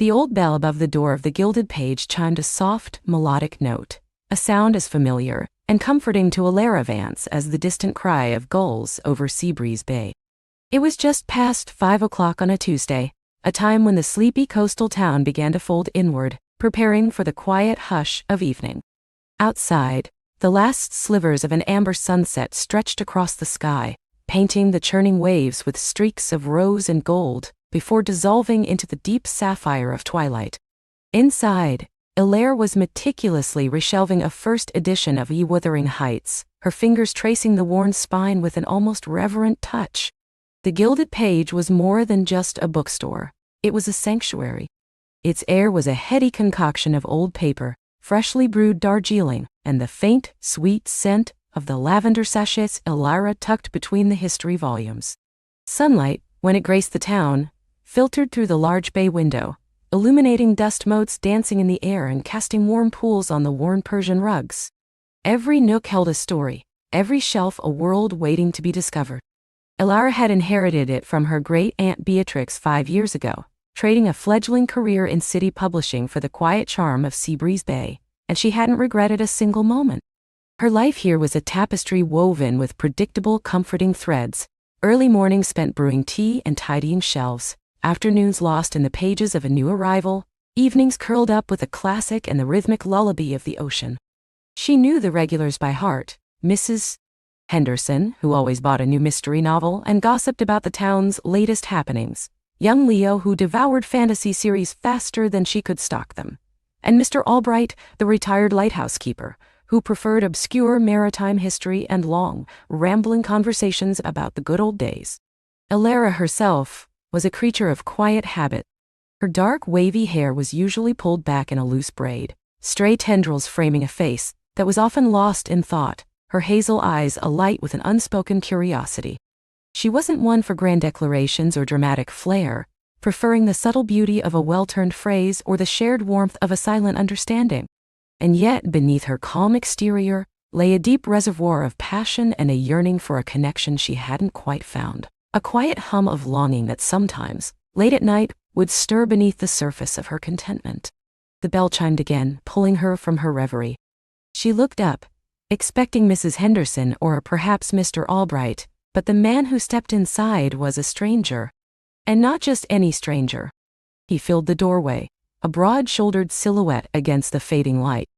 The old bell above the door of the gilded page chimed a soft, melodic note, a sound as familiar and comforting to Alara Vance as the distant cry of gulls over Seabreeze Bay. It was just past 5 o'clock on a Tuesday, a time when the sleepy coastal town began to fold inward, preparing for the quiet hush of evening. Outside, the last slivers of an amber sunset stretched across the sky, painting the churning waves with streaks of rose and gold before dissolving into the deep sapphire of twilight. Inside, Hilaire was meticulously reshelving a first edition of Ye Wuthering Heights, her fingers tracing the worn spine with an almost reverent touch. The gilded page was more than just a bookstore. It was a sanctuary. Its air was a heady concoction of old paper, freshly brewed Darjeeling, and the faint, sweet scent of the lavender sachets Elira tucked between the history volumes. Sunlight, when it graced the town, filtered through the large bay window, illuminating dust motes dancing in the air and casting warm pools on the worn Persian rugs. Every nook held a story, every shelf a world waiting to be discovered. Elira had inherited it from her great-aunt Beatrix 5 years ago, trading a fledgling career in city publishing for the quiet charm of Seabreeze Bay, and she hadn't regretted a single moment. Her life here was a tapestry woven with predictable, comforting threads, early mornings spent brewing tea and tidying shelves, afternoons lost in the pages of a new arrival, evenings curled up with a classic and the rhythmic lullaby of the ocean. She knew the regulars by heart, Mrs. Henderson, who always bought a new mystery novel and gossiped about the town's latest happenings, young Leo, who devoured fantasy series faster than she could stock them, and Mr. Albright, the retired lighthouse keeper, who preferred obscure maritime history and long, rambling conversations about the good old days. Elira herself was a creature of quiet habit. Her dark, wavy hair was usually pulled back in a loose braid, stray tendrils framing a face that was often lost in thought, her hazel eyes alight with an unspoken curiosity. She wasn't one for grand declarations or dramatic flair, preferring the subtle beauty of a well-turned phrase or the shared warmth of a silent understanding. And yet, beneath her calm exterior, lay a deep reservoir of passion and a yearning for a connection she hadn't quite found. A quiet hum of longing that sometimes, late at night, would stir beneath the surface of her contentment. The bell chimed again, pulling her from her reverie. She looked up, expecting Mrs. Henderson or perhaps Mr. Albright, but the man who stepped inside was a stranger. And not just any stranger. He filled the doorway, a broad-shouldered silhouette against the fading light.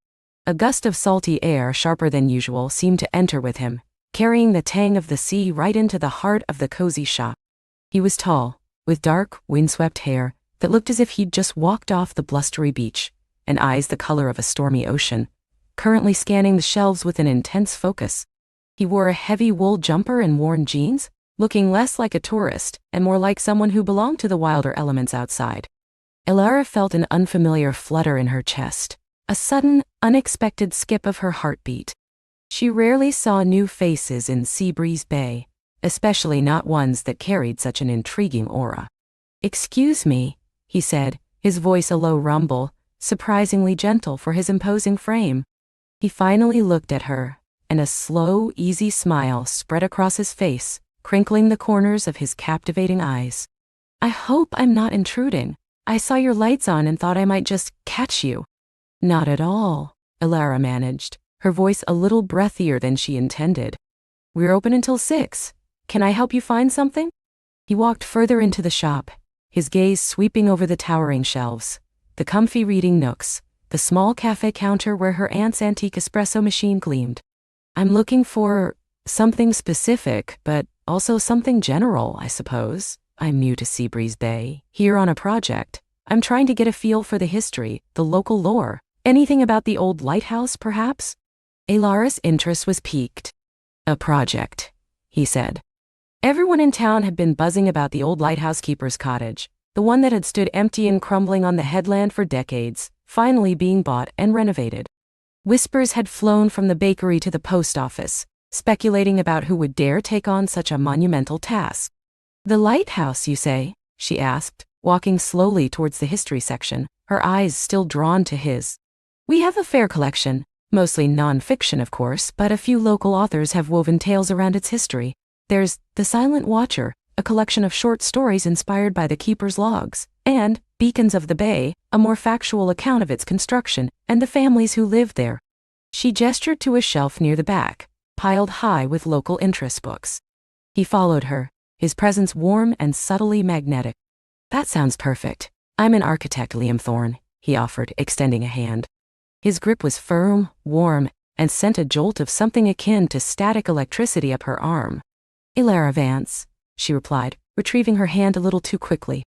A gust of salty air, sharper than usual, seemed to enter with him, carrying the tang of the sea right into the heart of the cozy shop. He was tall, with dark, windswept hair that looked as if he'd just walked off the blustery beach, and eyes the color of a stormy ocean, currently scanning the shelves with an intense focus. He wore a heavy wool jumper and worn jeans, looking less like a tourist and more like someone who belonged to the wilder elements outside. Elira felt an unfamiliar flutter in her chest, a sudden, unexpected skip of her heartbeat. She rarely saw new faces in Seabreeze Bay, especially not ones that carried such an intriguing aura. "Excuse me," he said, his voice a low rumble, surprisingly gentle for his imposing frame. He finally looked at her, and a slow, easy smile spread across his face, crinkling the corners of his captivating eyes. "I hope I'm not intruding. I saw your lights on and thought I might just catch you." "Not at all," Elira managed, her voice a little breathier than she intended. "We're open until 6. Can I help you find something?" He walked further into the shop, his gaze sweeping over the towering shelves, the comfy reading nooks, the small cafe counter where her aunt's antique espresso machine gleamed. "I'm looking for something specific, but also something general, I suppose. I'm new to Seabreeze Bay, here on a project. I'm trying to get a feel for the history, the local lore. Anything about the old lighthouse, perhaps?" Elira's interest was piqued. "A project," he said. Everyone in town had been buzzing about the old lighthouse keeper's cottage, the one that had stood empty and crumbling on the headland for decades, finally being bought and renovated. Whispers had flown from the bakery to the post office, speculating about who would dare take on such a monumental task. "The lighthouse, you say?" she asked, walking slowly towards the history section, her eyes still drawn to his. "We have a fair collection, mostly non-fiction of course, but a few local authors have woven tales around its history. There's The Silent Watcher, a collection of short stories inspired by the keeper's logs, and Beacons of the Bay, a more factual account of its construction and the families who lived there. She gestured to a shelf near the back, piled high with local interest books. He followed her, his presence warm and subtly magnetic. That sounds perfect. I'm an architect, Liam Thorne, he offered, extending a hand. His grip was firm, warm, and sent a jolt of something akin to static electricity up her arm. Elara Vance, she replied, retrieving her hand a little too quickly.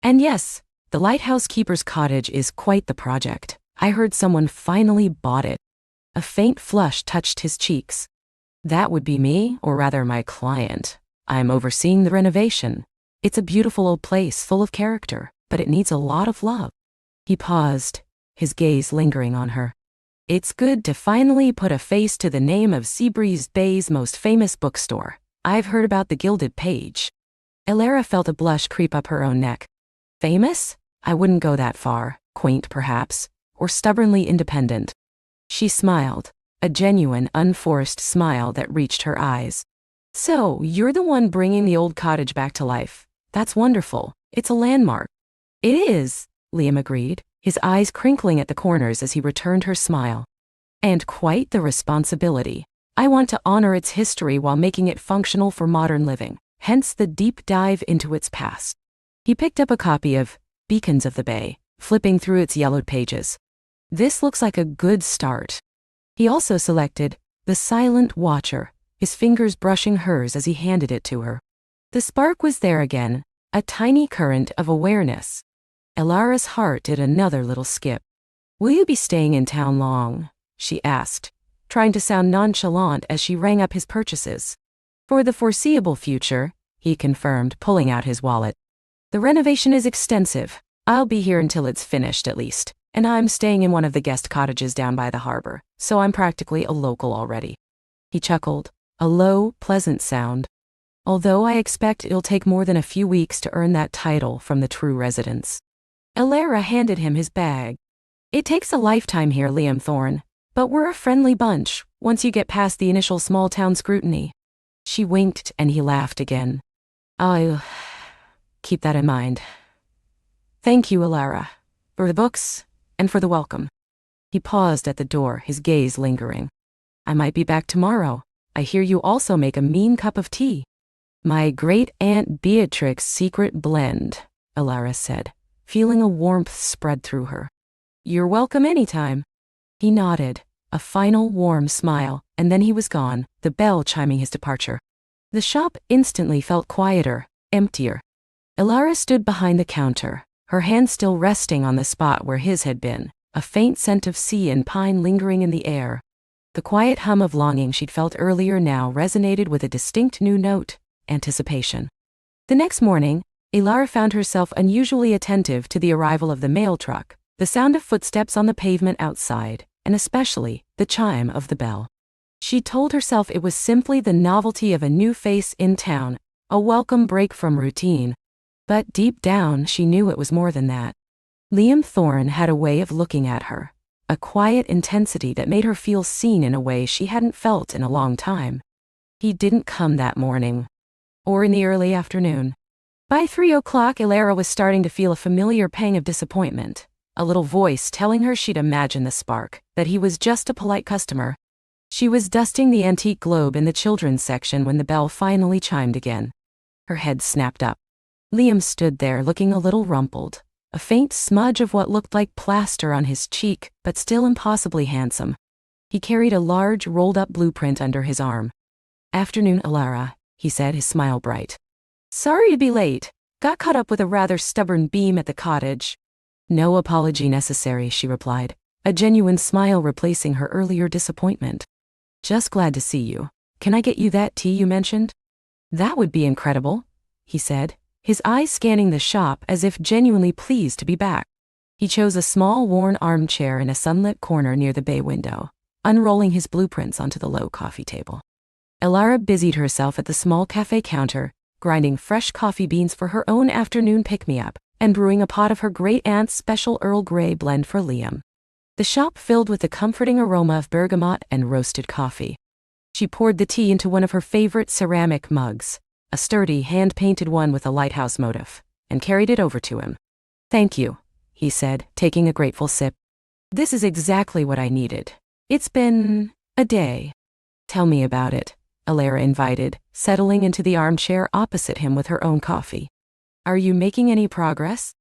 And yes, the lighthouse keeper's cottage is quite the project. I heard someone finally bought it. A faint flush touched his cheeks. That would be me, or rather my client. I'm overseeing the renovation. It's a beautiful old place full of character, but it needs a lot of love. He paused, his gaze lingering on her. It's good to finally put a face to the name of Seabreeze Bay's most famous bookstore. I've heard about the Gilded Page. Elara felt a blush creep up her own neck. Famous? I wouldn't go that far. Quaint, perhaps, or stubbornly independent. She smiled, a genuine, unforced smile that reached her eyes. So, you're the one bringing the old cottage back to life. That's wonderful. It's a landmark. It is, Liam agreed, his eyes crinkling at the corners as he returned her smile. And quite the responsibility. I want to honor its history while making it functional for modern living, hence the deep dive into its past. He picked up a copy of Beacons of the Bay, flipping through its yellowed pages. This looks like a good start. He also selected The Silent Watcher, his fingers brushing hers as he handed it to her. The spark was there again, a tiny current of awareness. Elara's heart did another little skip. Will you be staying in town long? She asked, trying to sound nonchalant as she rang up his purchases. For the foreseeable future, he confirmed, pulling out his wallet. The renovation is extensive. I'll be here until it's finished at least, and I'm staying in one of the guest cottages down by the harbor, so I'm practically a local already. He chuckled, a low, pleasant sound. Although I expect it'll take more than a few weeks to earn that title from the true residents. Elara handed him his bag. It takes a lifetime here, Liam Thorne, but we're a friendly bunch once you get past the initial small-town scrutiny. She winked and he laughed again. I'll keep that in mind. Thank you, Elara, for the books and for the welcome. He paused at the door, his gaze lingering. I might be back tomorrow. I hear you also make a mean cup of tea. My great-aunt Beatrix's secret blend, Elara said, feeling a warmth spread through her. You're welcome anytime. He nodded, a final warm smile, and then he was gone, the bell chiming his departure. The shop instantly felt quieter, emptier. Elara stood behind the counter, her hand still resting on the spot where his had been, a faint scent of sea and pine lingering in the air. The quiet hum of longing she'd felt earlier now resonated with a distinct new note, anticipation. The next morning, Elara found herself unusually attentive to the arrival of the mail truck, the sound of footsteps on the pavement outside, and especially the chime of the bell. She told herself it was simply the novelty of a new face in town, a welcome break from routine. But deep down she knew it was more than that. Liam Thorne had a way of looking at her, a quiet intensity that made her feel seen in a way she hadn't felt in a long time. He didn't come that morning, or in the early afternoon. By 3 o'clock, Elara was starting to feel a familiar pang of disappointment, a little voice telling her she'd imagined the spark, that he was just a polite customer. She was dusting the antique globe in the children's section when the bell finally chimed again. Her head snapped up. Liam stood there looking a little rumpled, a faint smudge of what looked like plaster on his cheek, but still impossibly handsome. He carried a large, rolled-up blueprint under his arm. Afternoon, Elara, he said, his smile bright. Sorry to be late. Got caught up with a rather stubborn beam at the cottage. No apology necessary, she replied, a genuine smile replacing her earlier disappointment. Just glad to see you. Can I get you that tea you mentioned? That would be incredible, he said, his eyes scanning the shop as if genuinely pleased to be back. He chose a small worn armchair in a sunlit corner near the bay window, unrolling his blueprints onto the low coffee table. Elara busied herself at the small cafe counter, grinding fresh coffee beans for her own afternoon pick-me-up, and brewing a pot of her great-aunt's special Earl Grey blend for Liam. The shop filled with the comforting aroma of bergamot and roasted coffee. She poured the tea into one of her favorite ceramic mugs, a sturdy, hand-painted one with a lighthouse motif, and carried it over to him. Thank you, he said, taking a grateful sip. This is exactly what I needed. It's been a day. Tell me about it, Alara invited, settling into the armchair opposite him with her own coffee. Are you making any progress?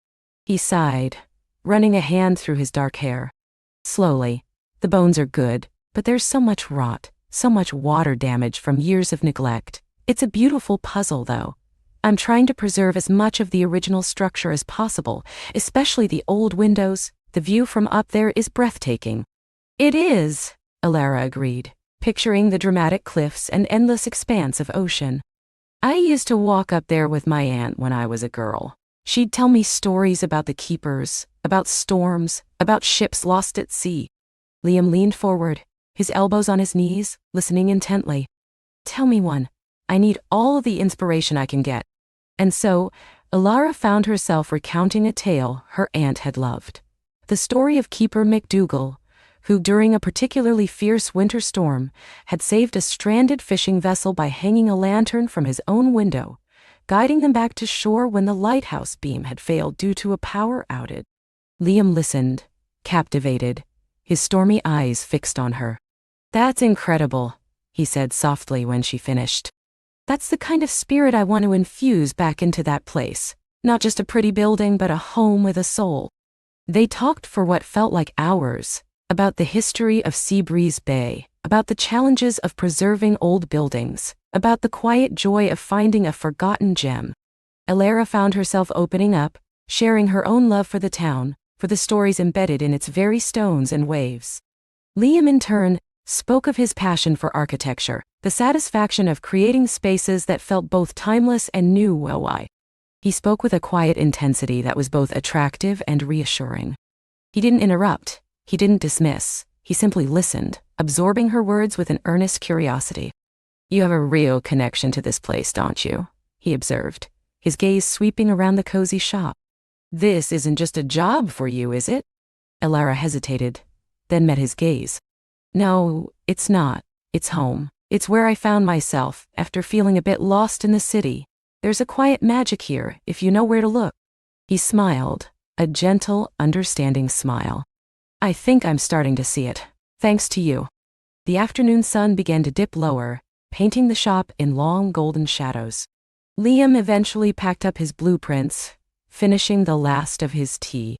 He sighed, running a hand through his dark hair. Slowly. The bones are good, but there's so much rot, so much water damage from years of neglect. It's a beautiful puzzle, though. I'm trying to preserve as much of the original structure as possible, especially the old windows. The view from up there is breathtaking. It is, Alara agreed, picturing the dramatic cliffs and endless expanse of ocean. I used to walk up there with my aunt when I was a girl. She'd tell me stories about the keepers, about storms, about ships lost at sea. Liam leaned forward, his elbows on his knees, listening intently. Tell me one. I need all of the inspiration I can get. And so, Alara found herself recounting a tale her aunt had loved. The story of Keeper McDougal, who during a particularly fierce winter storm had saved a stranded fishing vessel by hanging a lantern from his own window, guiding them back to shore when the lighthouse beam had failed due to a power outage. Liam listened, captivated, his stormy eyes fixed on her. That's incredible, he said softly when she finished. That's the kind of spirit I want to infuse back into that place. Not just a pretty building, but a home with a soul. They talked for what felt like hours, about the history of Seabreeze Bay, about the challenges of preserving old buildings, about the quiet joy of finding a forgotten gem. Alara found herself opening up, sharing her own love for the town, for the stories embedded in its very stones and waves. Liam, in turn, spoke of his passion for architecture, the satisfaction of creating spaces that felt both timeless and new. Why? He spoke with a quiet intensity that was both attractive and reassuring. He didn't interrupt, he didn't dismiss, he simply listened, absorbing her words with an earnest curiosity. You have a real connection to this place, don't you? He observed, his gaze sweeping around the cozy shop. This isn't just a job for you, is it? Alara hesitated, then met his gaze. No, it's not. It's home. It's where I found myself, after feeling a bit lost in the city. There's a quiet magic here, if you know where to look. He smiled, a gentle, understanding smile. I think I'm starting to see it, thanks to you. The afternoon sun began to dip lower, painting the shop in long golden shadows. Liam eventually packed up his blueprints, finishing the last of his tea.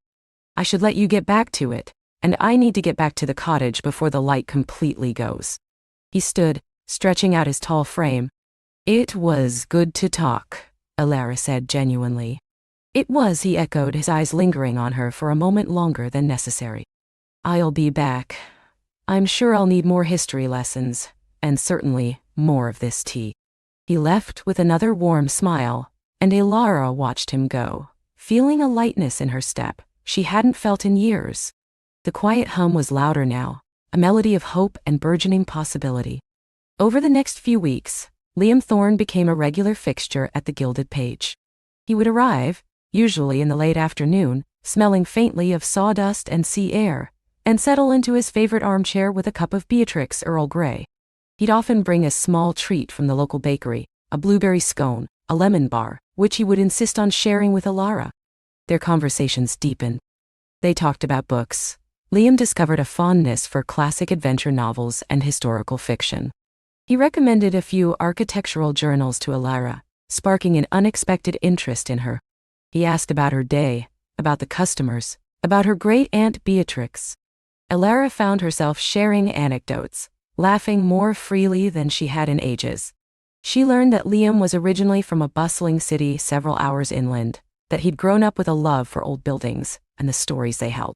I should let you get back to it, and I need to get back to the cottage before the light completely goes. He stood, stretching out his tall frame. It was good to talk, Alara said genuinely. It was, he echoed, his eyes lingering on her for a moment longer than necessary. I'll be back. I'm sure I'll need more history lessons, and certainly more of this tea. He left with another warm smile, and Alara watched him go, feeling a lightness in her step she hadn't felt in years. The quiet hum was louder now, a melody of hope and burgeoning possibility. Over the next few weeks, Liam Thorne became a regular fixture at the Gilded Page. He would arrive, usually in the late afternoon, smelling faintly of sawdust and sea air, and settle into his favorite armchair with a cup of Beatrix Earl Grey. He'd often bring a small treat from the local bakery, a blueberry scone, a lemon bar, which he would insist on sharing with Alara. Their conversations deepened. They talked about books. Liam discovered a fondness for classic adventure novels and historical fiction. He recommended a few architectural journals to Alara, sparking an unexpected interest in her. He asked about her day, about the customers, about her great-aunt Beatrix. Alara found herself sharing anecdotes, laughing more freely than she had in ages. She learned that Liam was originally from a bustling city several hours inland, that he'd grown up with a love for old buildings and the stories they held.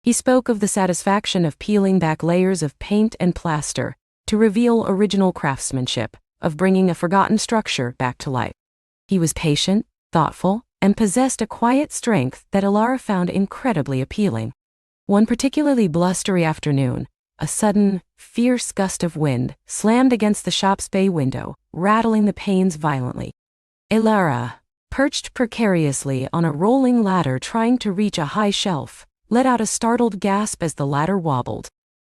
He spoke of the satisfaction of peeling back layers of paint and plaster to reveal original craftsmanship, of bringing a forgotten structure back to life. He was patient, thoughtful, and possessed a quiet strength that Alara found incredibly appealing. One particularly blustery afternoon, a sudden, fierce gust of wind slammed against the shop's bay window, rattling the panes violently. Alara, perched precariously on a rolling ladder trying to reach a high shelf, let out a startled gasp as the ladder wobbled.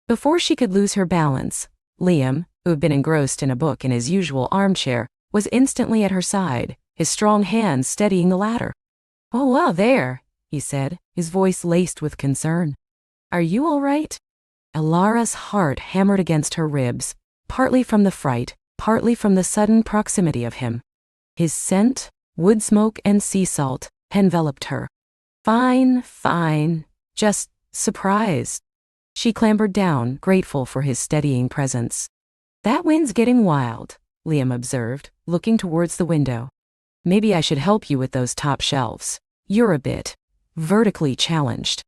Before she could lose her balance, Liam, who had been engrossed in a book in his usual armchair, was instantly at her side, his strong hands steadying the ladder. "Oh, wow, there," he said, his voice laced with concern. "Are you all right?" Elara's heart hammered against her ribs, partly from the fright, partly from the sudden proximity of him. His scent, wood smoke and sea salt, enveloped her. Fine, just surprised." She clambered down, grateful for his steadying presence. "That wind's getting wild," Liam observed, looking towards the window. "Maybe I should help you with those top shelves. You're a bit vertically challenged."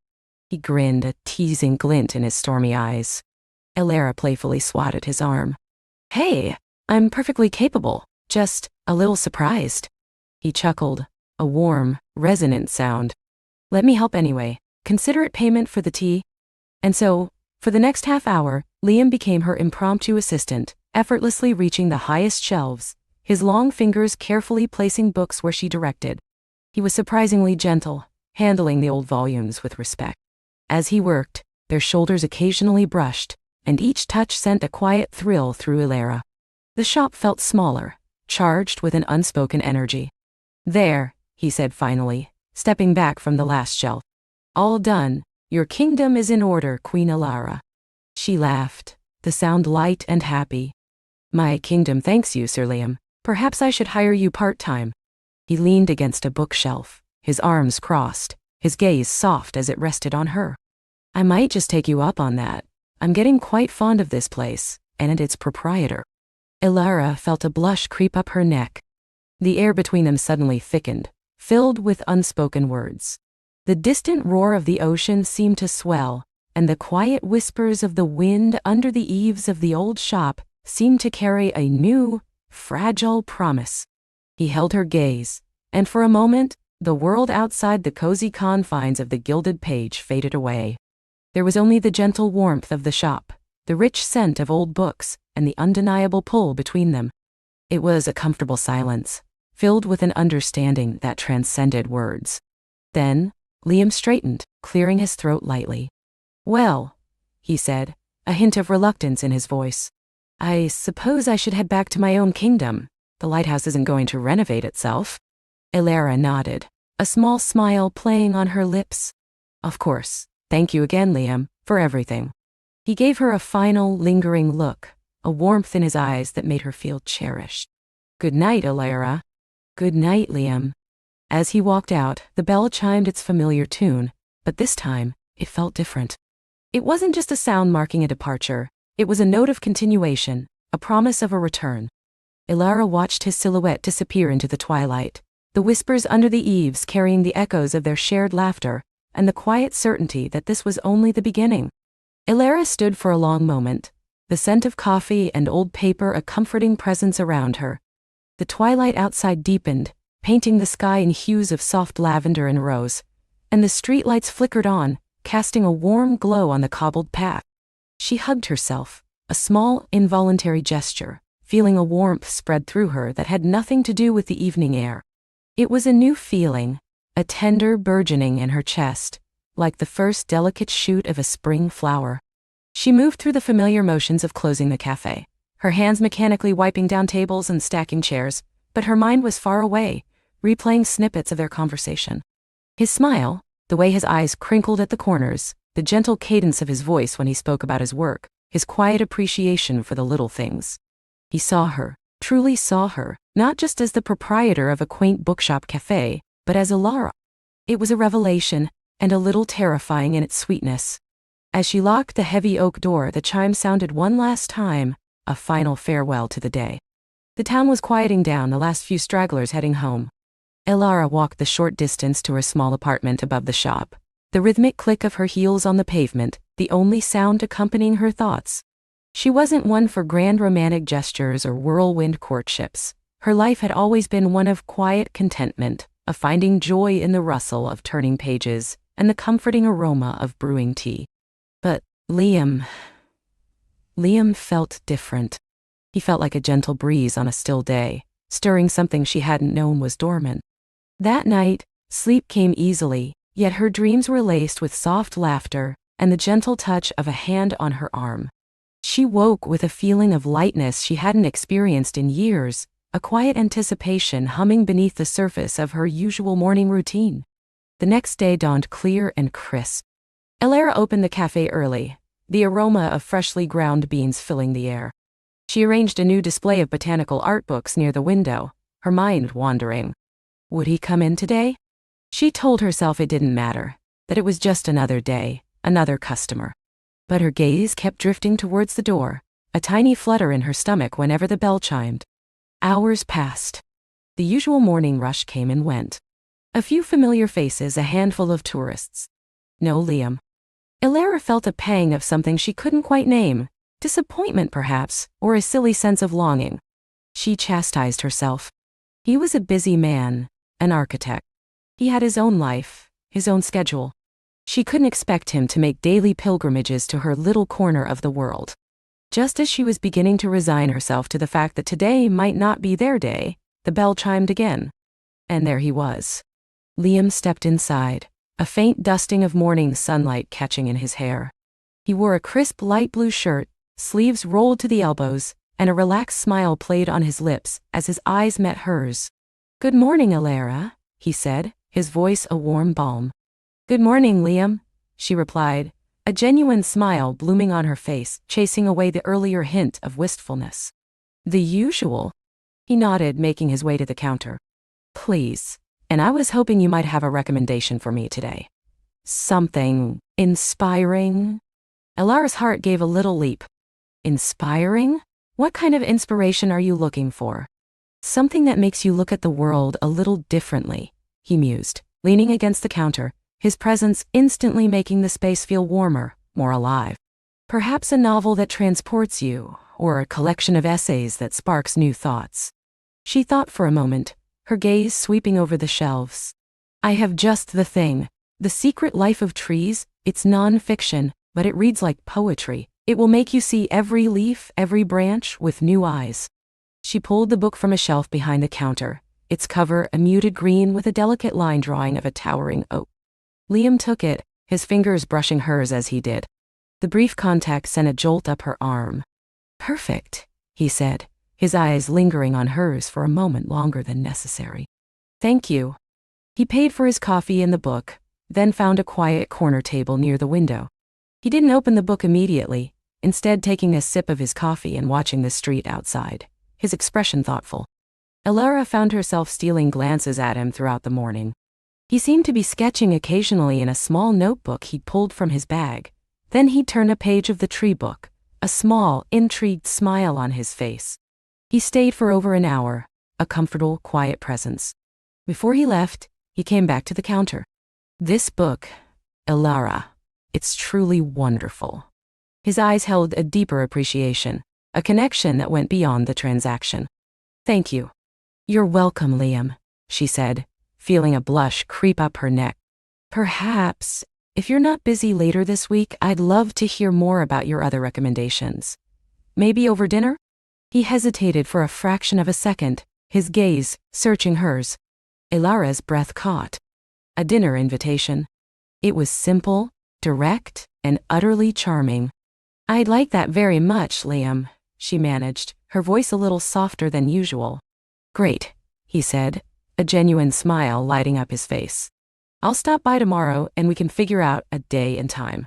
He grinned, a teasing glint in his stormy eyes. Elara playfully swatted his arm. "Hey, I'm perfectly capable, just a little surprised." He chuckled, a warm, resonant sound. "Let me help anyway. Consider it payment for the tea." And so, for the next half hour, Liam became her impromptu assistant, effortlessly reaching the highest shelves, his long fingers carefully placing books where she directed. He was surprisingly gentle, handling the old volumes with respect. As he worked, their shoulders occasionally brushed, and each touch sent a quiet thrill through Elara. The shop felt smaller, charged with an unspoken energy. "There," he said finally, stepping back from the last shelf. "All done. Your kingdom is in order, Queen Elara." She laughed, the sound light and happy. "My kingdom thanks you, Sir Liam. Perhaps I should hire you part-time." He leaned against a bookshelf, his arms crossed, his gaze soft as it rested on her. "I might just take you up on that. I'm getting quite fond of this place, and its proprietor." Elara felt a blush creep up her neck. The air between them suddenly thickened, filled with unspoken words. The distant roar of the ocean seemed to swell, and the quiet whispers of the wind under the eaves of the old shop seemed to carry a new, fragile promise. He held her gaze, and for a moment, the world outside the cozy confines of the gilded page faded away. There was only the gentle warmth of the shop, the rich scent of old books, and the undeniable pull between them. It was a comfortable silence, filled with an understanding that transcended words. Then, Liam straightened, clearing his throat lightly. "Well," he said, a hint of reluctance in his voice, "I suppose I should head back to my own kingdom. The lighthouse isn't going to renovate itself." Elara nodded, a small smile playing on her lips. "Of course. Thank you again, Liam, for everything." He gave her a final, lingering look, a warmth in his eyes that made her feel cherished. "Good night, Elara." "Good night, Liam." As he walked out, the bell chimed its familiar tune, but this time, it felt different. It wasn't just a sound marking a departure, it was a note of continuation, a promise of a return. Elara watched his silhouette disappear into the twilight, the whispers under the eaves carrying the echoes of their shared laughter, and the quiet certainty that this was only the beginning. Elara stood for a long moment, the scent of coffee and old paper a comforting presence around her. The twilight outside deepened, painting the sky in hues of soft lavender and rose, and the streetlights flickered on, casting a warm glow on the cobbled path. She hugged herself, a small, involuntary gesture, feeling a warmth spread through her that had nothing to do with the evening air. It was a new feeling, a tender burgeoning in her chest, like the first delicate shoot of a spring flower. She moved through the familiar motions of closing the cafe, her hands mechanically wiping down tables and stacking chairs, but her mind was far away, replaying snippets of their conversation. His smile, the way his eyes crinkled at the corners, the gentle cadence of his voice when he spoke about his work, his quiet appreciation for the little things. He saw her, truly saw her, not just as the proprietor of a quaint bookshop cafe, but as Elara. It was a revelation, and a little terrifying in its sweetness. As she locked the heavy oak door, the chime sounded one last time, a final farewell to the day. The town was quieting down, the last few stragglers heading home. Elara walked the short distance to her small apartment above the shop, the rhythmic click of her heels on the pavement, the only sound accompanying her thoughts. She wasn't one for grand romantic gestures or whirlwind courtships. Her life had always been one of quiet contentment, of finding joy in the rustle of turning pages and the comforting aroma of brewing tea. But Liam felt different. He felt like a gentle breeze on a still day, stirring something she hadn't known was dormant. That night, sleep came easily, yet her dreams were laced with soft laughter and the gentle touch of a hand on her arm. She woke with a feeling of lightness she hadn't experienced in years, a quiet anticipation humming beneath the surface of her usual morning routine. The next day dawned clear and crisp. Elara opened the cafe early, the aroma of freshly ground beans filling the air. She arranged a new display of botanical art books near the window, her mind wandering. Would he come in today? She told herself it didn't matter, that it was just another day, another customer. But her gaze kept drifting towards the door, a tiny flutter in her stomach whenever the bell chimed. Hours passed. The usual morning rush came and went. A few familiar faces, a handful of tourists. No Liam. Elara felt a pang of something she couldn't quite name, disappointment perhaps, or a silly sense of longing. She chastised herself. He was a busy man, an architect. He had his own life, his own schedule. She couldn't expect him to make daily pilgrimages to her little corner of the world. Just as she was beginning to resign herself to the fact that today might not be their day, the bell chimed again. And there he was. Liam stepped inside, a faint dusting of morning sunlight catching in his hair. He wore a crisp light blue shirt, sleeves rolled to the elbows, and a relaxed smile played on his lips as his eyes met hers. Good morning, Elara, he said, his voice a warm balm. Good morning, Liam, she replied, a genuine smile blooming on her face, chasing away the earlier hint of wistfulness. The usual. He nodded, making his way to the counter. Please, and I was hoping you might have a recommendation for me today. Something inspiring? Elara's heart gave a little leap. Inspiring? What kind of inspiration are you looking for? Something that makes you look at the world a little differently, he mused, leaning against the counter, his presence instantly making the space feel warmer, more alive. Perhaps a novel that transports you, or a collection of essays that sparks new thoughts. She thought for a moment, her gaze sweeping over the shelves. I have just the thing. The Secret Life of Trees. It's non-fiction, but it reads like poetry. It will make you see every leaf, every branch, with new eyes. She pulled the book from a shelf behind the counter, its cover a muted green with a delicate line drawing of a towering oak. Liam took it, his fingers brushing hers as he did. The brief contact sent a jolt up her arm. Perfect, he said, his eyes lingering on hers for a moment longer than necessary. Thank you. He paid for his coffee and the book, then found a quiet corner table near the window. He didn't open the book immediately, instead taking a sip of his coffee and watching the street outside, his expression thoughtful. Elara found herself stealing glances at him throughout the morning. He seemed to be sketching occasionally in a small notebook he'd pulled from his bag. Then he'd turn a page of the tree book, a small, intrigued smile on his face. He stayed for over an hour, a comfortable, quiet presence. Before he left, he came back to the counter. This book, Elara, it's truly wonderful. His eyes held a deeper appreciation, a connection that went beyond the transaction. Thank you. You're welcome, Liam, she said, feeling a blush creep up her neck. Perhaps, if you're not busy later this week, I'd love to hear more about your other recommendations. Maybe over dinner? He hesitated for a fraction of a second, his gaze searching hers. Elara's breath caught. A dinner invitation. It was simple, direct, and utterly charming. I'd like that very much, Liam, she managed, her voice a little softer than usual. Great, he said, a genuine smile lighting up his face. I'll stop by tomorrow and we can figure out a day and time.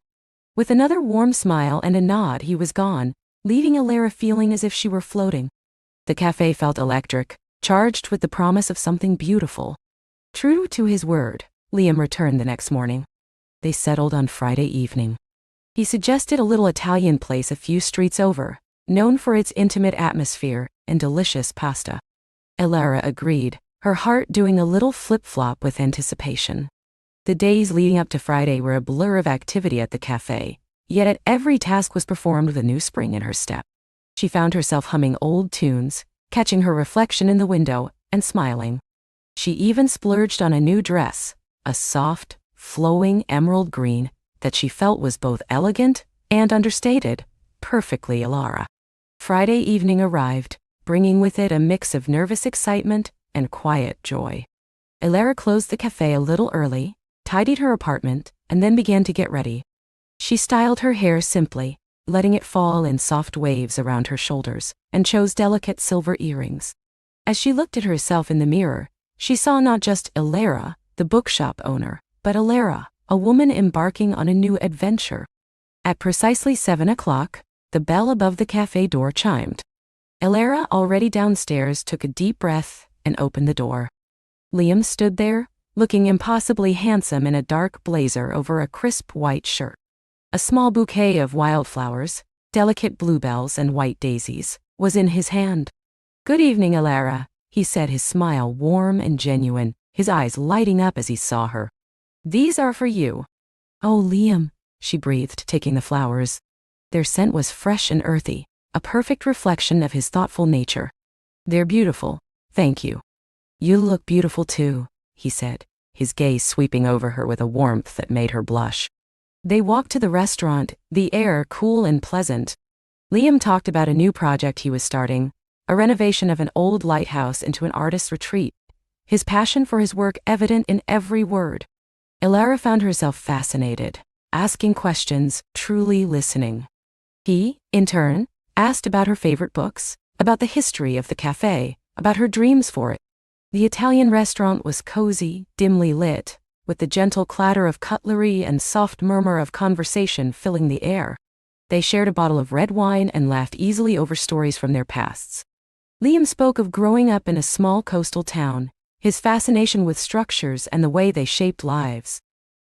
With another warm smile and a nod, he was gone, leaving Elara feeling as if she were floating. The cafe felt electric, charged with the promise of something beautiful. True to his word, Liam returned the next morning. They settled on Friday evening. He suggested a little Italian place a few streets over, known for its intimate atmosphere and delicious pasta. Elara agreed, her heart doing a little flip-flop with anticipation. The days leading up to Friday were a blur of activity at the cafe, yet at every task was performed with a new spring in her step. She found herself humming old tunes, catching her reflection in the window, and smiling. She even splurged on a new dress, a soft, flowing emerald green that she felt was both elegant and understated, perfectly Elara. Friday evening arrived, bringing with it a mix of nervous excitement and quiet joy. Elara closed the cafe a little early, tidied her apartment, and then began to get ready. She styled her hair simply, letting it fall in soft waves around her shoulders, and chose delicate silver earrings. As she looked at herself in the mirror, she saw not just Elara, the bookshop owner, but Alara, a woman embarking on a new adventure. At precisely 7 o'clock, the bell above the cafe door chimed. Alara, already downstairs, took a deep breath and opened the door. Liam stood there, looking impossibly handsome in a dark blazer over a crisp white shirt. A small bouquet of wildflowers, delicate bluebells and white daisies, was in his hand. "Good evening, Alara," he said, his smile warm and genuine, his eyes lighting up as he saw her. "These are for you." "Oh, Liam," she breathed, taking the flowers. Their scent was fresh and earthy, a perfect reflection of his thoughtful nature. "They're beautiful, thank you." "You look beautiful too," he said, his gaze sweeping over her with a warmth that made her blush. They walked to the restaurant, the air cool and pleasant. Liam talked about a new project he was starting, a renovation of an old lighthouse into an artist's retreat, his passion for his work evident in every word. Alara found herself fascinated, asking questions, truly listening. He, in turn, asked about her favorite books, about the history of the cafe, about her dreams for it. The Italian restaurant was cozy, dimly lit, with the gentle clatter of cutlery and soft murmur of conversation filling the air. They shared a bottle of red wine and laughed easily over stories from their pasts. Liam spoke of growing up in a small coastal town, his fascination with structures and the way they shaped lives.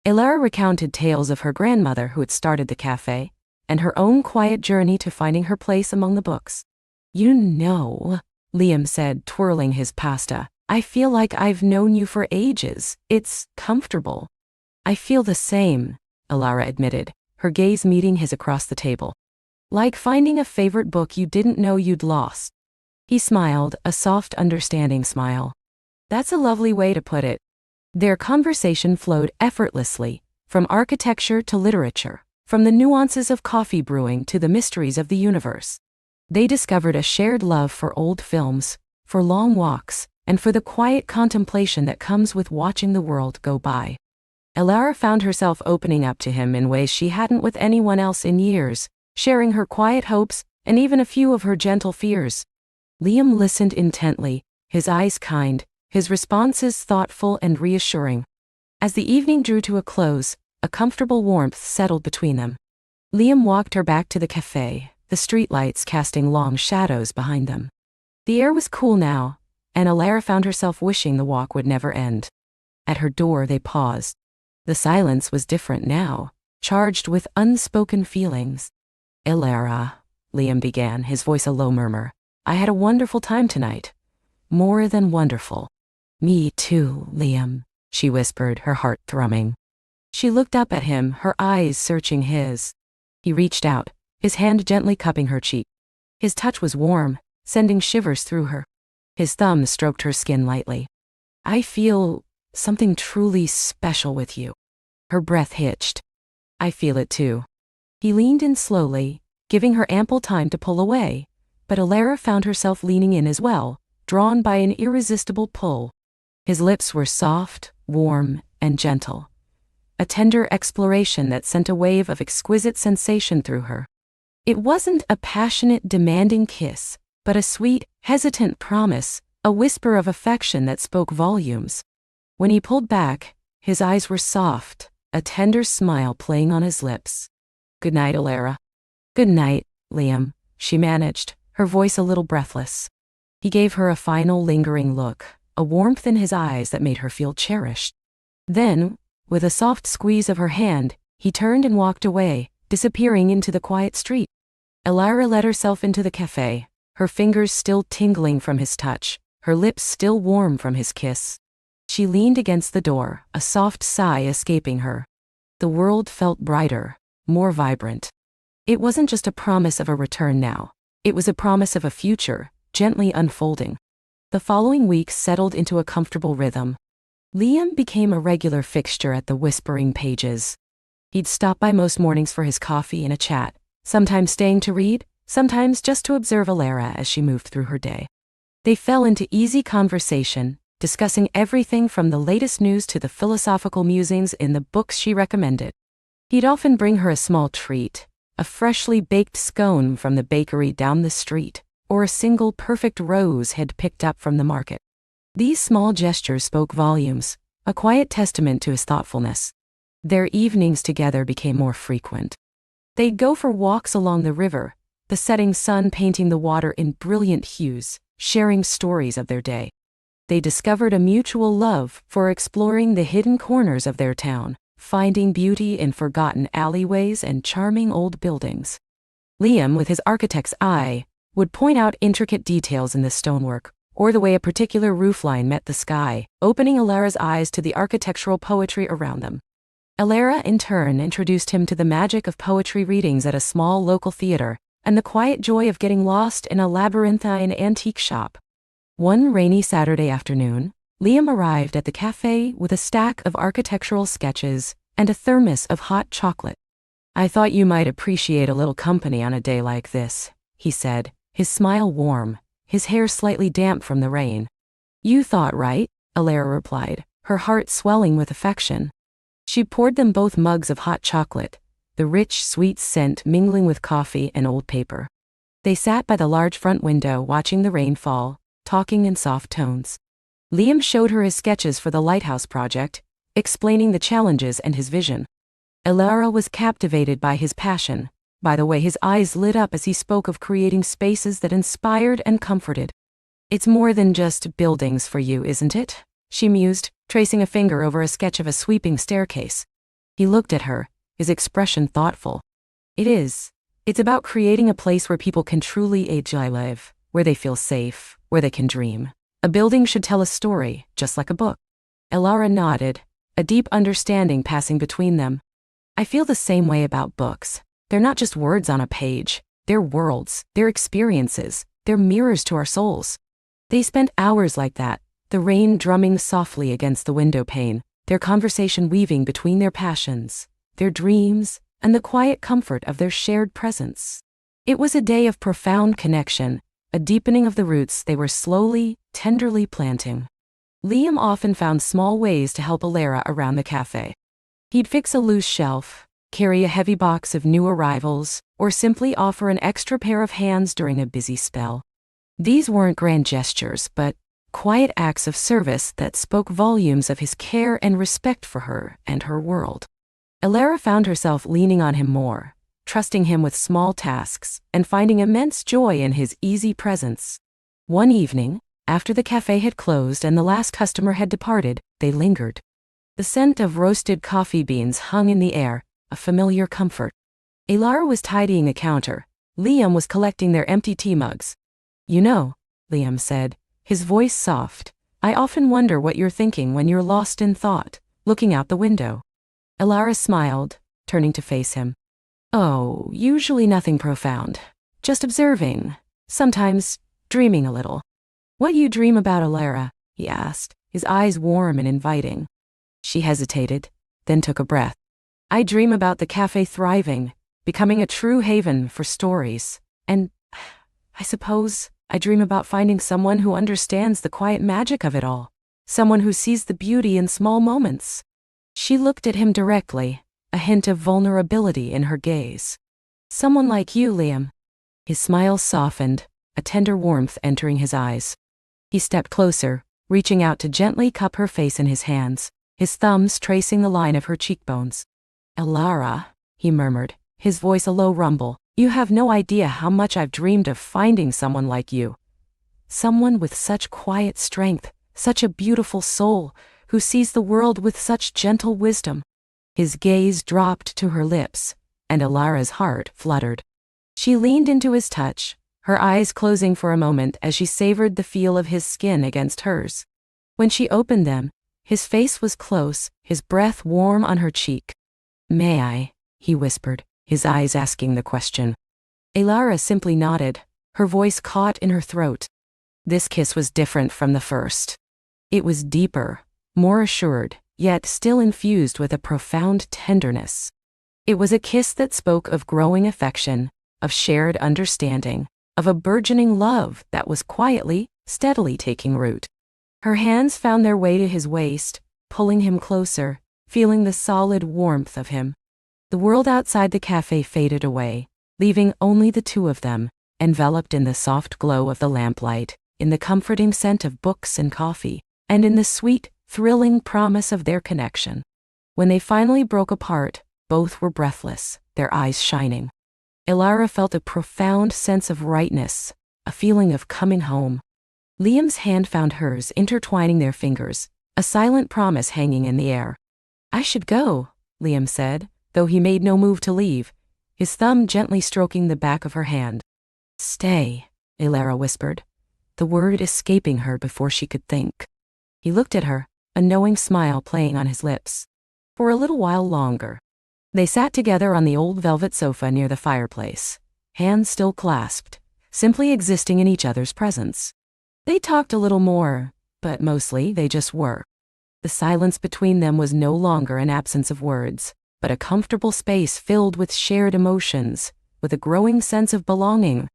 Alara recounted tales of her grandmother who had started the cafe, and her own quiet journey to finding her place among the books. "You know," Liam said, twirling his pasta, "I feel like I've known you for ages. It's comfortable." "I feel the same," Alara admitted, her gaze meeting his across the table. "Like finding a favorite book you didn't know you'd lost." He smiled, a soft, understanding smile. "That's a lovely way to put it." Their conversation flowed effortlessly, from architecture to literature, from the nuances of coffee brewing to the mysteries of the universe. They discovered a shared love for old films, for long walks, and for the quiet contemplation that comes with watching the world go by. Alara found herself opening up to him in ways she hadn't with anyone else in years, sharing her quiet hopes and even a few of her gentle fears. Liam listened intently, his eyes kind, his responses thoughtful and reassuring. As the evening drew to a close, a comfortable warmth settled between them. Liam walked her back to the cafe, the streetlights casting long shadows behind them. The air was cool now, and Alara found herself wishing the walk would never end. At her door they paused. The silence was different now, charged with unspoken feelings. "Alara," Liam began, his voice a low murmur, "I had a wonderful time tonight. More than wonderful." "Me too, Liam," she whispered, her heart thrumming. She looked up at him, her eyes searching his. He reached out, his hand gently cupping her cheek. His touch was warm, sending shivers through her. His thumb stroked her skin lightly. "I feel something truly special with you." Her breath hitched. "I feel it too." He leaned in slowly, giving her ample time to pull away, but Alara found herself leaning in as well, drawn by an irresistible pull. His lips were soft, warm, and gentle. A tender exploration that sent a wave of exquisite sensation through her. It wasn't a passionate, demanding kiss, but a sweet, hesitant promise, a whisper of affection that spoke volumes. When he pulled back, his eyes were soft, a tender smile playing on his lips. "Good night, Alara." "Good night, Liam," she managed, her voice a little breathless. He gave her a final lingering look, a warmth in his eyes that made her feel cherished. Then, with a soft squeeze of her hand, he turned and walked away, disappearing into the quiet street. Alara let herself into the cafe, her fingers still tingling from his touch, her lips still warm from his kiss. She leaned against the door, a soft sigh escaping her. The world felt brighter, more vibrant. It wasn't just a promise of a return now. It was a promise of a future, gently unfolding. The following weeks settled into a comfortable rhythm. Liam became a regular fixture at the Whispering Pages. He'd stop by most mornings for his coffee and a chat, sometimes staying to read, sometimes just to observe Alara as she moved through her day. They fell into easy conversation, discussing everything from the latest news to the philosophical musings in the books she recommended. He'd often bring her a small treat, a freshly baked scone from the bakery down the street, or a single perfect rose he'd picked up from the market. These small gestures spoke volumes, a quiet testament to his thoughtfulness. Their evenings together became more frequent. They'd go for walks along the river, the setting sun painting the water in brilliant hues, sharing stories of their day. They discovered a mutual love for exploring the hidden corners of their town, finding beauty in forgotten alleyways and charming old buildings. Liam, with his architect's eye, would point out intricate details in the stonework, or the way a particular roofline met the sky, opening Alara's eyes to the architectural poetry around them. Alara, in turn, introduced him to the magic of poetry readings at a small local theater, and the quiet joy of getting lost in a labyrinthine antique shop. One rainy Saturday afternoon, Liam arrived at the cafe with a stack of architectural sketches and a thermos of hot chocolate. "I thought you might appreciate a little company on a day like this," he said, his smile warm, his hair slightly damp from the rain. "You thought right," Alara replied, her heart swelling with affection. She poured them both mugs of hot chocolate, the rich, sweet scent mingling with coffee and old paper. They sat by the large front window watching the rain fall, talking in soft tones. Liam showed her his sketches for the lighthouse project, explaining the challenges and his vision. Alara was captivated by his passion, by the way his eyes lit up as he spoke of creating spaces that inspired and comforted. "It's more than just buildings for you, isn't it?" she mused, tracing a finger over a sketch of a sweeping staircase. He looked at her, his expression thoughtful. "It is. It's about creating a place where people can truly live, where they feel safe, where they can dream. A building should tell a story, just like a book." Alara nodded, a deep understanding passing between them. "I feel the same way about books. They're not just words on a page. They're worlds, they're experiences, they're mirrors to our souls." They spent hours like that, the rain drumming softly against the window pane, their conversation weaving between their passions, their dreams, and the quiet comfort of their shared presence. It was a day of profound connection, a deepening of the roots they were slowly, tenderly planting. Liam often found small ways to help Alara around the cafe. He'd fix a loose shelf, carry a heavy box of new arrivals, or simply offer an extra pair of hands during a busy spell. These weren't grand gestures, but quiet acts of service that spoke volumes of his care and respect for her and her world. Alara found herself leaning on him more, trusting him with small tasks, and finding immense joy in his easy presence. One evening, after the cafe had closed and the last customer had departed, they lingered. The scent of roasted coffee beans hung in the air, a familiar comfort. Alara was tidying a counter. Liam was collecting their empty tea mugs. "You know," Liam said, his voice soft, "I often wonder what you're thinking when you're lost in thought, looking out the window." Alara smiled, turning to face him. "Oh, usually nothing profound. Just observing. Sometimes dreaming a little." "What you dream about, Alara?" he asked, his eyes warm and inviting. She hesitated, then took a breath. "I dream about the cafe thriving, becoming a true haven for stories. And I suppose I dream about finding someone who understands the quiet magic of it all. Someone who sees the beauty in small moments." She looked at him directly, a hint of vulnerability in her gaze. "Someone like you, Liam." His smile softened, a tender warmth entering his eyes. He stepped closer, reaching out to gently cup her face in his hands, his thumbs tracing the line of her cheekbones. "Alara," he murmured, his voice a low rumble, "you have no idea how much I've dreamed of finding someone like you. Someone with such quiet strength, such a beautiful soul, who sees the world with such gentle wisdom." His gaze dropped to her lips, and Alara's heart fluttered. She leaned into his touch, her eyes closing for a moment as she savored the feel of his skin against hers. When she opened them, his face was close, his breath warm on her cheek. "May I?" he whispered, his eyes asking the question. Alara simply nodded, her voice caught in her throat. This kiss was different from the first. It was deeper, more assured, yet still infused with a profound tenderness. It was a kiss that spoke of growing affection, of shared understanding, of a burgeoning love that was quietly, steadily taking root. Her hands found their way to his waist, pulling him closer, feeling the solid warmth of him. The world outside the cafe faded away, leaving only the two of them, enveloped in the soft glow of the lamplight, in the comforting scent of books and coffee, and in the sweet, thrilling promise of their connection. When they finally broke apart, both were breathless, their eyes shining. Ilara felt a profound sense of rightness, a feeling of coming home. Liam's hand found hers, intertwining their fingers, a silent promise hanging in the air. "I should go," Liam said, though he made no move to leave, his thumb gently stroking the back of her hand. "Stay," Ilara whispered, the word escaping her before she could think. He looked at her, a knowing smile playing on his lips. For a little while longer. They sat together on the old velvet sofa near the fireplace, hands still clasped, simply existing in each other's presence. They talked a little more, but mostly they just were. The silence between them was no longer an absence of words, but a comfortable space filled with shared emotions, with a growing sense of belonging.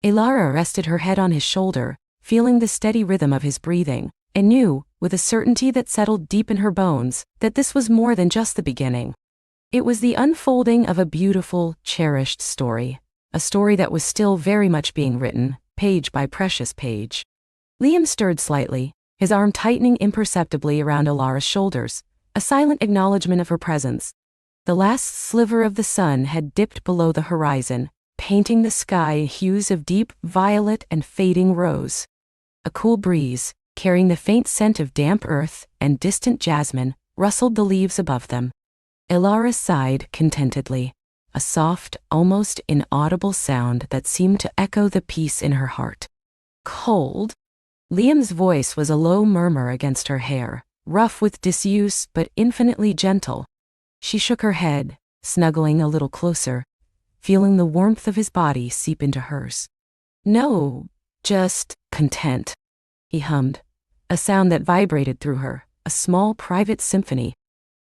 Ilara rested her head on his shoulder, feeling the steady rhythm of his breathing, and knew, with a certainty that settled deep in her bones, that this was more than just the beginning. It was the unfolding of a beautiful, cherished story, a story that was still very much being written, page by precious page. Liam stirred slightly, his arm tightening imperceptibly around Ilara's shoulders, a silent acknowledgement of her presence. The last sliver of the sun had dipped below the horizon, painting the sky in hues of deep violet and fading rose. A cool breeze, carrying the faint scent of damp earth and distant jasmine, rustled the leaves above them. Ilara sighed contentedly, a soft, almost inaudible sound that seemed to echo the peace in her heart. "Cold?" Liam's voice was a low murmur against her hair, rough with disuse but infinitely gentle. She shook her head, snuggling a little closer, feeling the warmth of his body seep into hers. "No, just content," he hummed, a sound that vibrated through her, a small private symphony.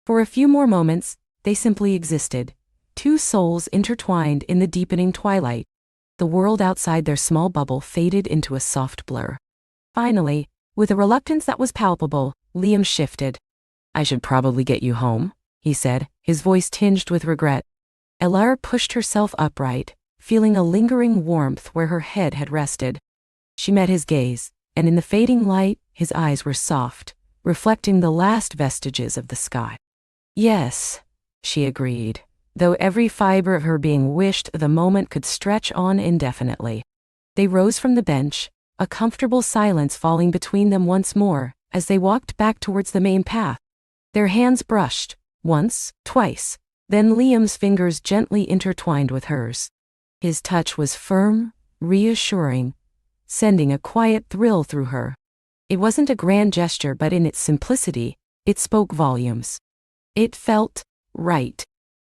For a few more moments, they simply existed, two souls intertwined in the deepening twilight. The world outside their small bubble faded into a soft blur. Finally, with a reluctance that was palpable, Liam shifted. "I should probably get you home," he said, his voice tinged with regret. Ilara pushed herself upright, feeling a lingering warmth where her head had rested. She met his gaze, and in the fading light, his eyes were soft, reflecting the last vestiges of the sky. "Yes," she agreed, though every fiber of her being wished the moment could stretch on indefinitely. They rose from the bench, a comfortable silence falling between them once more, as they walked back towards the main path. Their hands brushed, once, twice, then Liam's fingers gently intertwined with hers. His touch was firm, reassuring, sending a quiet thrill through her. It wasn't a grand gesture, but in its simplicity, it spoke volumes. It felt right.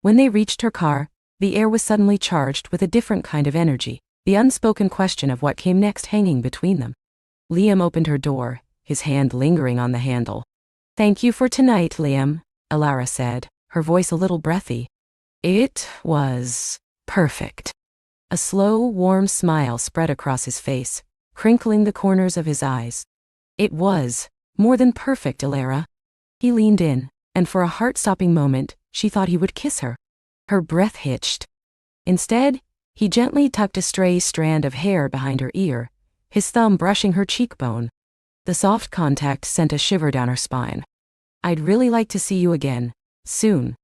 When they reached her car, the air was suddenly charged with a different kind of energy, the unspoken question of what came next hanging between them. Liam opened her door, his hand lingering on the handle. "Thank you for tonight, Liam," Ilara said, her voice a little breathy. "It was perfect." A slow, warm smile spread across his face, crinkling the corners of his eyes. "It was more than perfect, Ilara." He leaned in, and for a heart-stopping moment, she thought he would kiss her. Her breath hitched. Instead, he gently tucked a stray strand of hair behind her ear, his thumb brushing her cheekbone. The soft contact sent a shiver down her spine. "I'd really like to see you again, soon."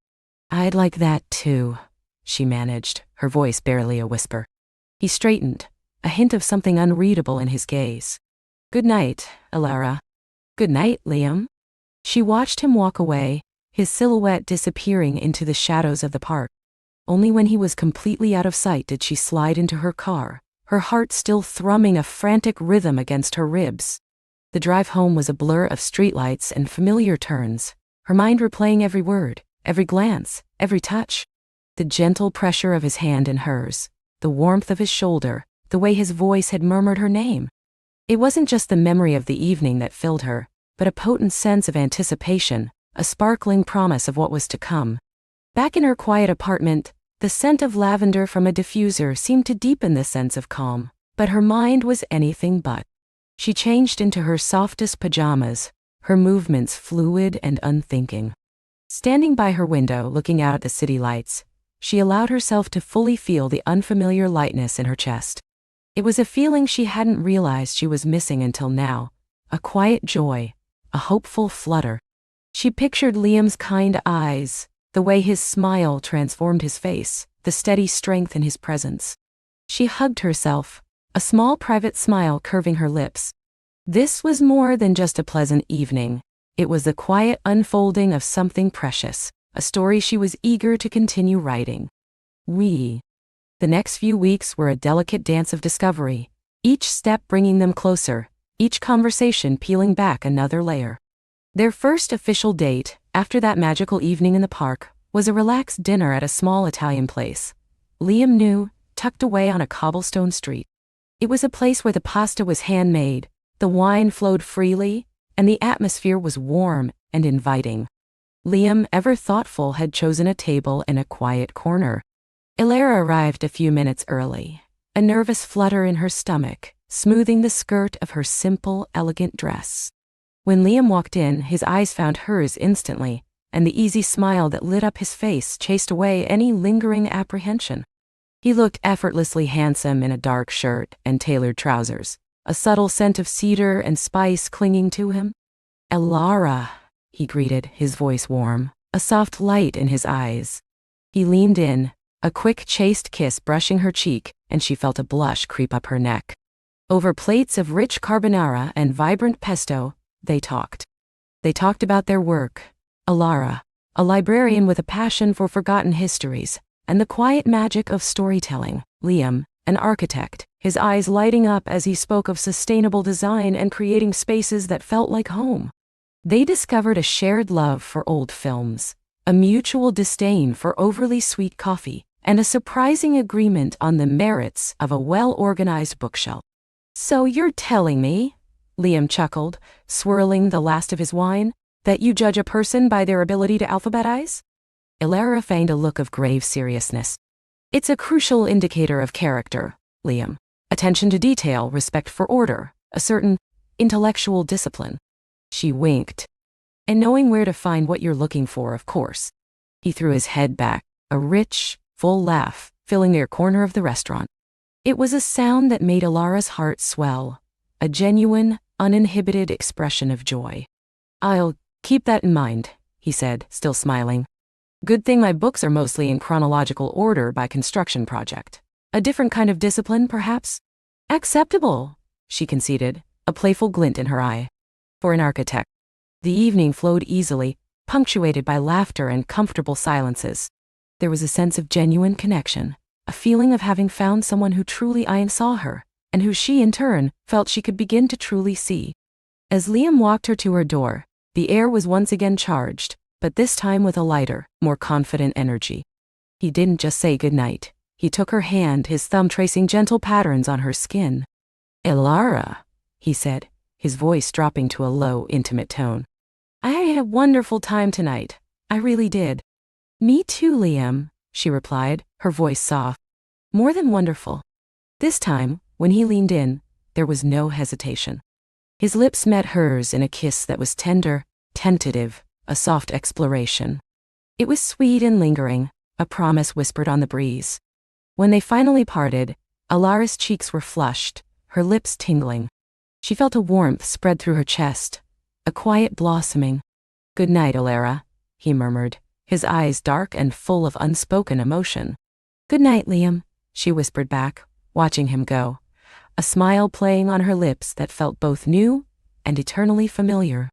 "I'd like that too," she managed, her voice barely a whisper. He straightened, a hint of something unreadable in his gaze. "Good night, Ilara." "Good night, Liam." She watched him walk away, his silhouette disappearing into the shadows of the park. Only when he was completely out of sight did she slide into her car, her heart still thrumming a frantic rhythm against her ribs. The drive home was a blur of streetlights and familiar turns, her mind replaying every word, every glance, every touch. The gentle pressure of his hand in hers, the warmth of his shoulder, the way his voice had murmured her name. It wasn't just the memory of the evening that filled her, but a potent sense of anticipation, a sparkling promise of what was to come. Back in her quiet apartment, the scent of lavender from a diffuser seemed to deepen the sense of calm, but her mind was anything but. She changed into her softest pajamas, her movements fluid and unthinking. Standing by her window looking out at the city lights, she allowed herself to fully feel the unfamiliar lightness in her chest. It was a feeling she hadn't realized she was missing until now, a quiet joy, a hopeful flutter. She pictured Liam's kind eyes, the way his smile transformed his face, the steady strength in his presence. She hugged herself, a small private smile curving her lips. This was more than just a pleasant evening. It was the quiet unfolding of something precious, a story she was eager to continue writing. The next few weeks were a delicate dance of discovery, each step bringing them closer, each conversation peeling back another layer. Their first official date, after that magical evening in the park, was a relaxed dinner at a small Italian place. Liam knew, tucked away on a cobblestone street. It was a place where the pasta was handmade, the wine flowed freely, and the atmosphere was warm and inviting. Liam, ever thoughtful, had chosen a table in a quiet corner. Elara arrived a few minutes early, a nervous flutter in her stomach, smoothing the skirt of her simple, elegant dress. When Liam walked in, his eyes found hers instantly, and the easy smile that lit up his face chased away any lingering apprehension. He looked effortlessly handsome in a dark shirt and tailored trousers, a subtle scent of cedar and spice clinging to him. "Elara," he greeted, his voice warm, a soft light in his eyes. He leaned in, a quick chaste kiss brushing her cheek, and she felt a blush creep up her neck. Over plates of rich carbonara and vibrant pesto, they talked. They talked about their work. Elara, a librarian with a passion for forgotten histories, and the quiet magic of storytelling. Liam, an architect, his eyes lighting up as he spoke of sustainable design and creating spaces that felt like home. They discovered a shared love for old films, a mutual disdain for overly sweet coffee, and a surprising agreement on the merits of a well-organized bookshelf. "So you're telling me," Liam chuckled, swirling the last of his wine, "that you judge a person by their ability to alphabetize?" Elara feigned a look of grave seriousness. "It's a crucial indicator of character, Liam. Attention to detail, respect for order, a certain intellectual discipline." She winked. "And knowing where to find what you're looking for, of course." He threw his head back, a rich, full laugh filling their corner of the restaurant. It was a sound that made Elara's heart swell, a genuine, uninhibited expression of joy. "I'll keep that in mind," he said, still smiling. "Good thing my books are mostly in chronological order by construction project. A different kind of discipline, perhaps?" "Acceptable," she conceded, a playful glint in her eye. For an architect. The evening flowed easily, punctuated by laughter and comfortable silences. There was a sense of genuine connection, a feeling of having found someone who truly saw her, and who she, in turn, felt she could begin to truly see. As Liam walked her to her door, the air was once again charged, but this time with a lighter, more confident energy. He didn't just say goodnight. He took her hand, his thumb tracing gentle patterns on her skin. "Elara," he said, his voice dropping to a low, intimate tone. "I had a wonderful time tonight. I really did." "Me too, Liam," she replied, her voice soft. "More than wonderful." This time, when he leaned in, there was no hesitation. His lips met hers in a kiss that was tender, tentative, a soft exploration. It was sweet and lingering, a promise whispered on the breeze. When they finally parted, Elara's cheeks were flushed, her lips tingling. She felt a warmth spread through her chest, a quiet blossoming. "Good night, Elara," he murmured, his eyes dark and full of unspoken emotion. "Good night, Liam," she whispered back, watching him go, a smile playing on her lips that felt both new and eternally familiar.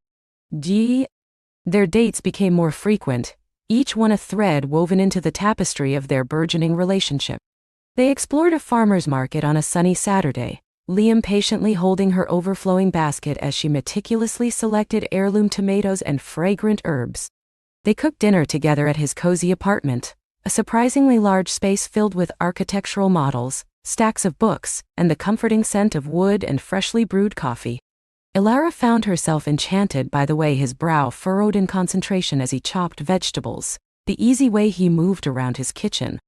Their dates became more frequent, each one a thread woven into the tapestry of their burgeoning relationship. They explored a farmer's market on a sunny Saturday, Liam patiently holding her overflowing basket as she meticulously selected heirloom tomatoes and fragrant herbs. They cooked dinner together at his cozy apartment, a surprisingly large space filled with architectural models, stacks of books, and the comforting scent of wood and freshly brewed coffee. Elara found herself enchanted by the way his brow furrowed in concentration as he chopped vegetables, the easy way he moved around his kitchen.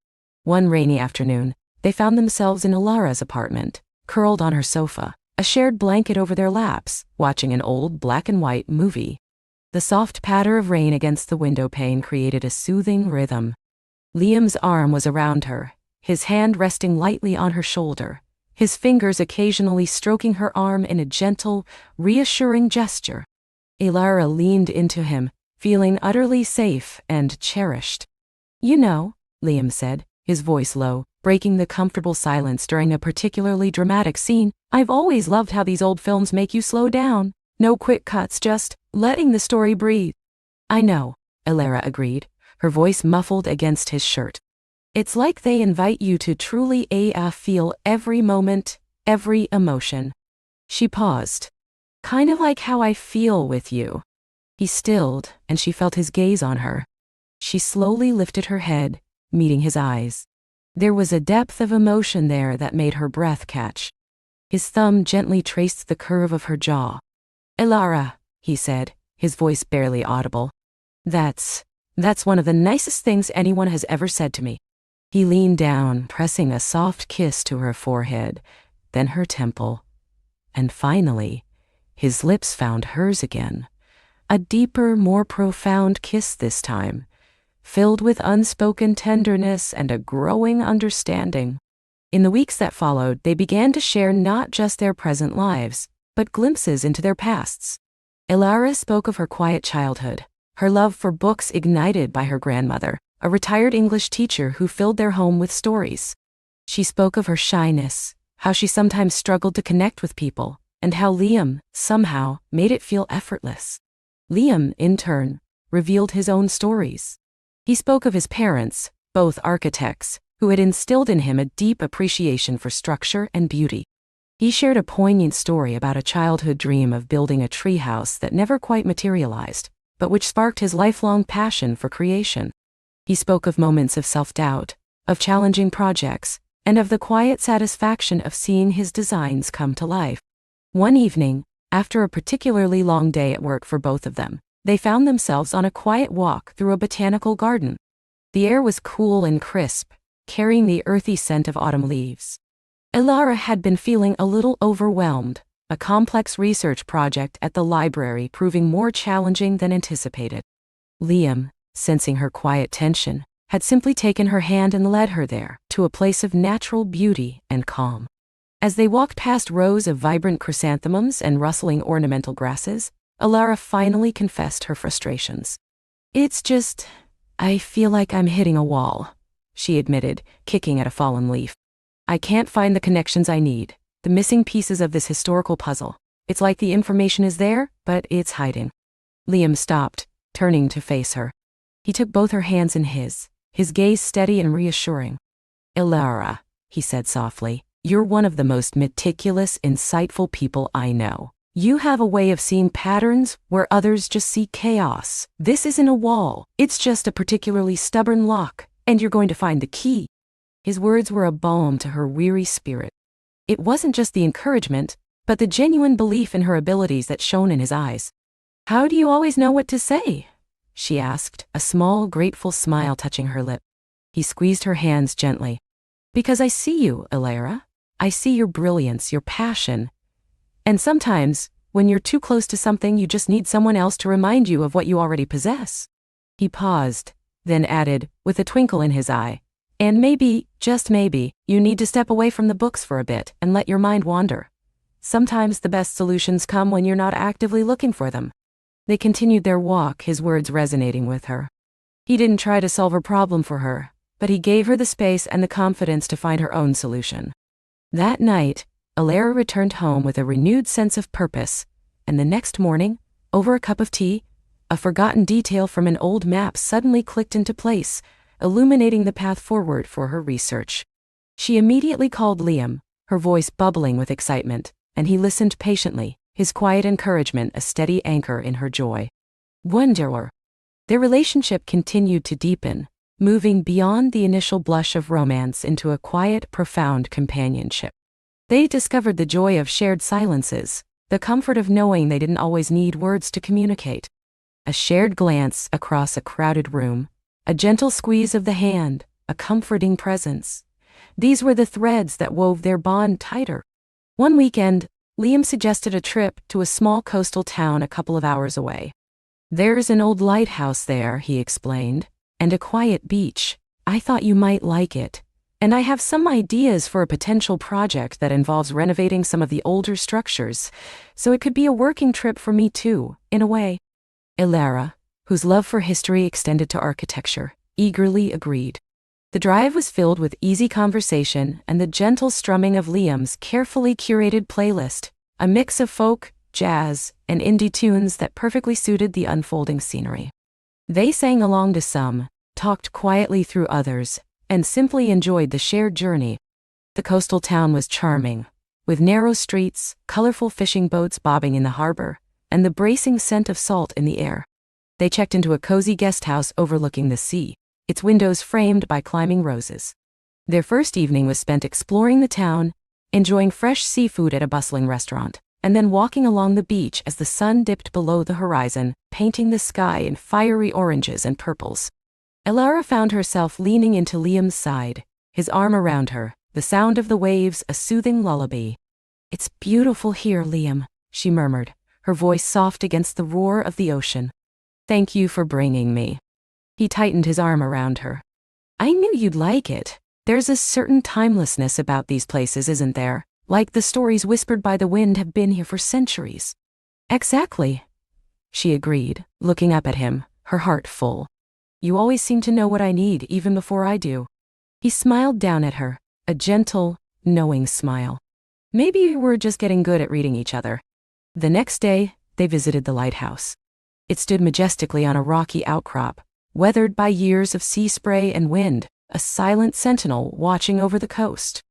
One rainy afternoon, they found themselves in Elara's apartment, curled on her sofa, a shared blanket over their laps, watching an old black-and-white movie. The soft patter of rain against the window pane created a soothing rhythm. Liam's arm was around her, his hand resting lightly on her shoulder, his fingers occasionally stroking her arm in a gentle, reassuring gesture. Elara leaned into him, feeling utterly safe and cherished. "You know," Liam said, his voice low, breaking the comfortable silence during a particularly dramatic scene, "I've always loved how these old films make you slow down. No quick cuts, just letting the story breathe." "I know," Elara agreed, her voice muffled against his shirt. "It's like they invite you to truly feel every moment, every emotion." She paused. "Kind of like how I feel with you." He stilled, and she felt his gaze on her. She slowly lifted her head, meeting his eyes. There was a depth of emotion there that made her breath catch. His thumb gently traced the curve of her jaw. "Elara," he said, his voice barely audible. That's one of the nicest things anyone has ever said to me." He leaned down, pressing a soft kiss to her forehead, then her temple. And finally, his lips found hers again. A deeper, more profound kiss this time, filled with unspoken tenderness and a growing understanding. In the weeks that followed, they began to share not just their present lives, but glimpses into their pasts. Elara spoke of her quiet childhood, her love for books ignited by her grandmother, a retired English teacher who filled their home with stories. She spoke of her shyness, how she sometimes struggled to connect with people, and how Liam, somehow, made it feel effortless. Liam, in turn, revealed his own stories. He spoke of his parents, both architects, who had instilled in him a deep appreciation for structure and beauty. He shared a poignant story about a childhood dream of building a treehouse that never quite materialized, but which sparked his lifelong passion for creation. He spoke of moments of self-doubt, of challenging projects, and of the quiet satisfaction of seeing his designs come to life. One evening, after a particularly long day at work for both of them, they found themselves on a quiet walk through a botanical garden. The air was cool and crisp, carrying the earthy scent of autumn leaves. Elara had been feeling a little overwhelmed, a complex research project at the library proving more challenging than anticipated. Liam, sensing her quiet tension, had simply taken her hand and led her there, to a place of natural beauty and calm. As they walked past rows of vibrant chrysanthemums and rustling ornamental grasses, Elara finally confessed her frustrations. "It's just, I feel like I'm hitting a wall," she admitted, kicking at a fallen leaf. "I can't find the connections I need, the missing pieces of this historical puzzle. It's like the information is there, but it's hiding." Liam stopped, turning to face her. He took both her hands in his gaze steady and reassuring. "Elara," he said softly, "you're one of the most meticulous, insightful people I know. You have a way of seeing patterns where others just see chaos. This isn't a wall, it's just a particularly stubborn lock, and you're going to find the key." His words were a balm to her weary spirit. It wasn't just the encouragement, but the genuine belief in her abilities that shone in his eyes. "How do you always know what to say?" she asked, a small, grateful smile touching her lip. He squeezed her hands gently. "Because I see you, Elara. I see your brilliance, your passion. And sometimes, when you're too close to something, you just need someone else to remind you of what you already possess." He paused, then added, with a twinkle in his eye, "And maybe, just maybe, you need to step away from the books for a bit and let your mind wander. Sometimes the best solutions come when you're not actively looking for them." They continued their walk, his words resonating with her. He didn't try to solve her problem for her, but he gave her the space and the confidence to find her own solution. That night, Elara returned home with a renewed sense of purpose, and the next morning, over a cup of tea, a forgotten detail from an old map suddenly clicked into place, illuminating the path forward for her research. She immediately called Liam, her voice bubbling with excitement, and he listened patiently, his quiet encouragement a steady anchor in her joy. Wonderer. Their relationship continued to deepen, moving beyond the initial blush of romance into a quiet, profound companionship. They discovered the joy of shared silences, the comfort of knowing they didn't always need words to communicate. A shared glance across a crowded room, a gentle squeeze of the hand, a comforting presence. These were the threads that wove their bond tighter. One weekend, Liam suggested a trip to a small coastal town a couple of hours away. "There's an old lighthouse there," he explained, "and a quiet beach. I thought you might like it. And I have some ideas for a potential project that involves renovating some of the older structures, so it could be a working trip for me too, in a way. Ilara, whose love for history extended to architecture, eagerly agreed. The drive was filled with easy conversation and the gentle strumming of Liam's carefully curated playlist, a mix of folk, jazz, and indie tunes that perfectly suited the unfolding scenery. They sang along to some, talked quietly through others, and simply enjoyed the shared journey. The coastal town was charming, with narrow streets, colorful fishing boats bobbing in the harbor, and the bracing scent of salt in the air. They checked into a cozy guest house overlooking the sea, its windows framed by climbing roses. Their first evening was spent exploring the town, enjoying fresh seafood at a bustling restaurant, and then walking along the beach as the sun dipped below the horizon, painting the sky in fiery oranges and purples. Ilara found herself leaning into Liam's side, his arm around her, the sound of the waves a soothing lullaby. "It's beautiful here, Liam," she murmured, her voice soft against the roar of the ocean. "Thank you for bringing me." He tightened his arm around her. "I knew you'd like it. There's a certain timelessness about these places, isn't there? Like the stories whispered by the wind have been here for centuries." "Exactly," she agreed, looking up at him, her heart full. "You always seem to know what I need even before I do." He smiled down at her, a gentle, knowing smile. Maybe we're just getting good at reading each other. The next day, they visited the lighthouse. It stood majestically on a rocky outcrop, weathered by years of sea spray and wind, a silent sentinel watching over the coast.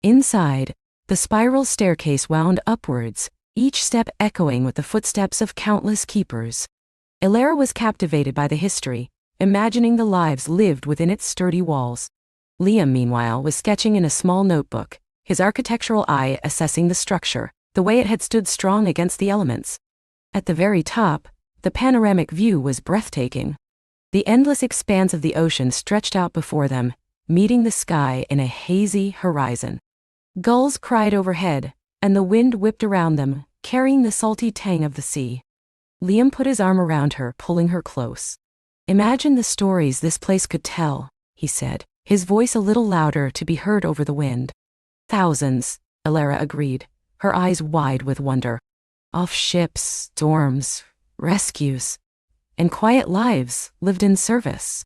Inside, the spiral staircase wound upwards, each step echoing with the footsteps of countless keepers. Ilara was captivated by the history, imagining the lives lived within its sturdy walls. Liam, meanwhile, was sketching in a small notebook, his architectural eye assessing the structure, the way it had stood strong against the elements. At the very top, the panoramic view was breathtaking. The endless expanse of the ocean stretched out before them, meeting the sky in a hazy horizon. Gulls cried overhead, and the wind whipped around them, carrying the salty tang of the sea. Liam put his arm around her, pulling her close. "Imagine the stories this place could tell," he said, his voice a little louder to be heard over the wind. "Thousands," Ilara agreed, her eyes wide with wonder. "Off ships, storms, rescues, and quiet lives lived in service."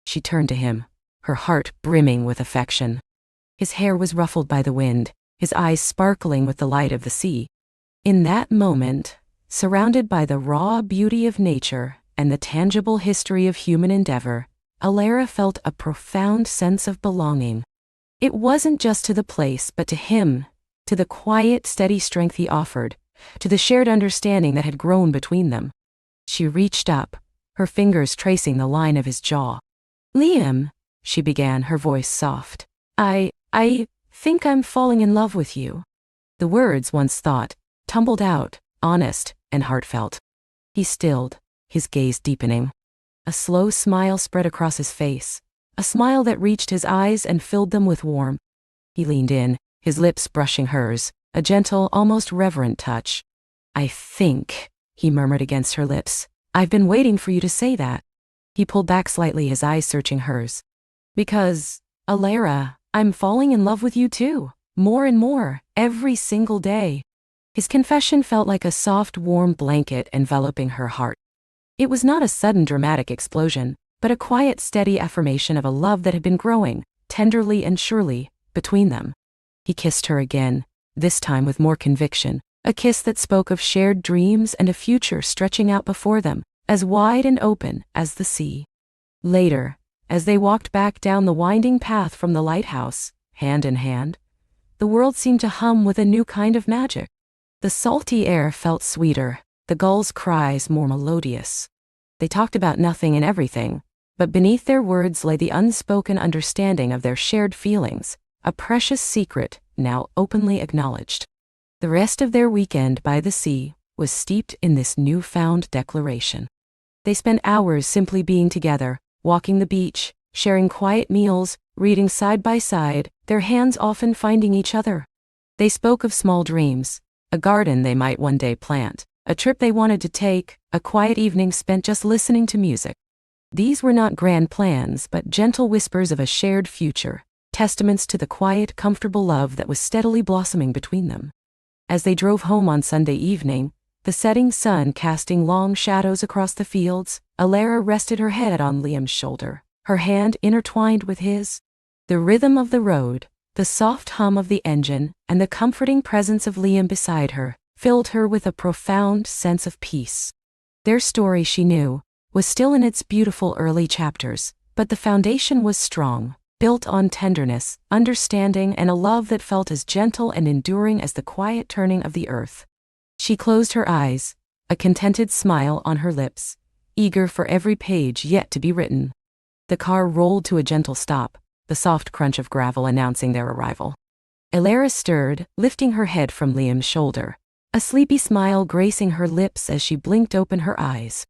She turned to him, her heart brimming with affection. His hair was ruffled by the wind, his eyes sparkling with the light of the sea. In that moment, surrounded by the raw beauty of nature and the tangible history of human endeavor, Ilara felt a profound sense of belonging. It wasn't just to the place, but to him, to the quiet, steady strength he offered, to the shared understanding that had grown between them. She reached up, her fingers tracing the line of his jaw. "Liam," she began, her voice soft. I think I'm falling in love with you." The words, once thought, tumbled out, honest and heartfelt. He stilled, his gaze deepening. A slow smile spread across his face, a smile that reached his eyes and filled them with warmth. He leaned in, his lips brushing hers, a gentle, almost reverent touch. "I think," he murmured against her lips, "I've been waiting for you to say that." He pulled back slightly, his eyes searching hers. "Because, Ilara, I'm falling in love with you too, more and more, every single day." His confession felt like a soft, warm blanket enveloping her heart. It was not a sudden dramatic explosion, but a quiet, steady affirmation of a love that had been growing, tenderly and surely, between them. He kissed her again, this time with more conviction, a kiss that spoke of shared dreams and a future stretching out before them, as wide and open as the sea. Later, as they walked back down the winding path from the lighthouse, hand in hand, the world seemed to hum with a new kind of magic. The salty air felt sweeter, the gulls' cries more melodious. They talked about nothing and everything, but beneath their words lay the unspoken understanding of their shared feelings, a precious secret now openly acknowledged. The rest of their weekend by the sea was steeped in this newfound declaration. They spent hours simply being together, walking the beach, sharing quiet meals, reading side by side, their hands often finding each other. They spoke of small dreams, a garden they might one day plant, a trip they wanted to take, a quiet evening spent just listening to music. These were not grand plans, but gentle whispers of a shared future, testaments to the quiet, comfortable love that was steadily blossoming between them. As they drove home on Sunday evening, the setting sun casting long shadows across the fields, Alara rested her head on Liam's shoulder, her hand intertwined with his. The rhythm of the road, the soft hum of the engine, and the comforting presence of Liam beside her filled her with a profound sense of peace. Their story, she knew, was still in its beautiful early chapters, but the foundation was strong, built on tenderness, understanding, and a love that felt as gentle and enduring as the quiet turning of the earth. She closed her eyes, a contented smile on her lips, eager for every page yet to be written. The car rolled to a gentle stop, the soft crunch of gravel announcing their arrival. Alara stirred, lifting her head from Liam's shoulder, a sleepy smile gracing her lips as she blinked open her eyes.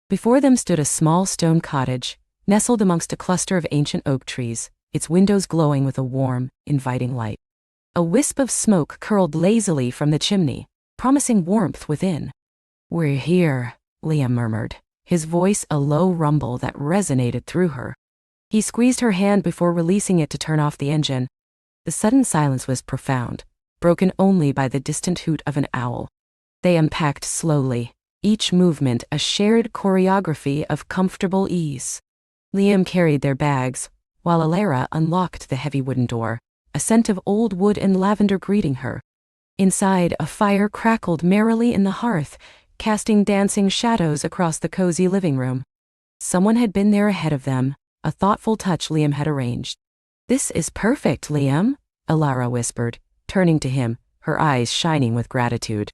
Before them stood a small stone cottage, nestled amongst a cluster of ancient oak trees, its windows glowing with a warm, inviting light. A wisp of smoke curled lazily from the chimney, promising warmth within. "We're here," Liam murmured, his voice a low rumble that resonated through her. He squeezed her hand before releasing it to turn off the engine. The sudden silence was profound, broken only by the distant hoot of an owl. They unpacked slowly, each movement a shared choreography of comfortable ease. Liam carried their bags, while Alara unlocked the heavy wooden door, a scent of old wood and lavender greeting her. Inside, a fire crackled merrily in the hearth, casting dancing shadows across the cozy living room. Someone had been there ahead of them, a thoughtful touch Liam had arranged. "This is perfect, Liam," Alara whispered, turning to him, her eyes shining with gratitude.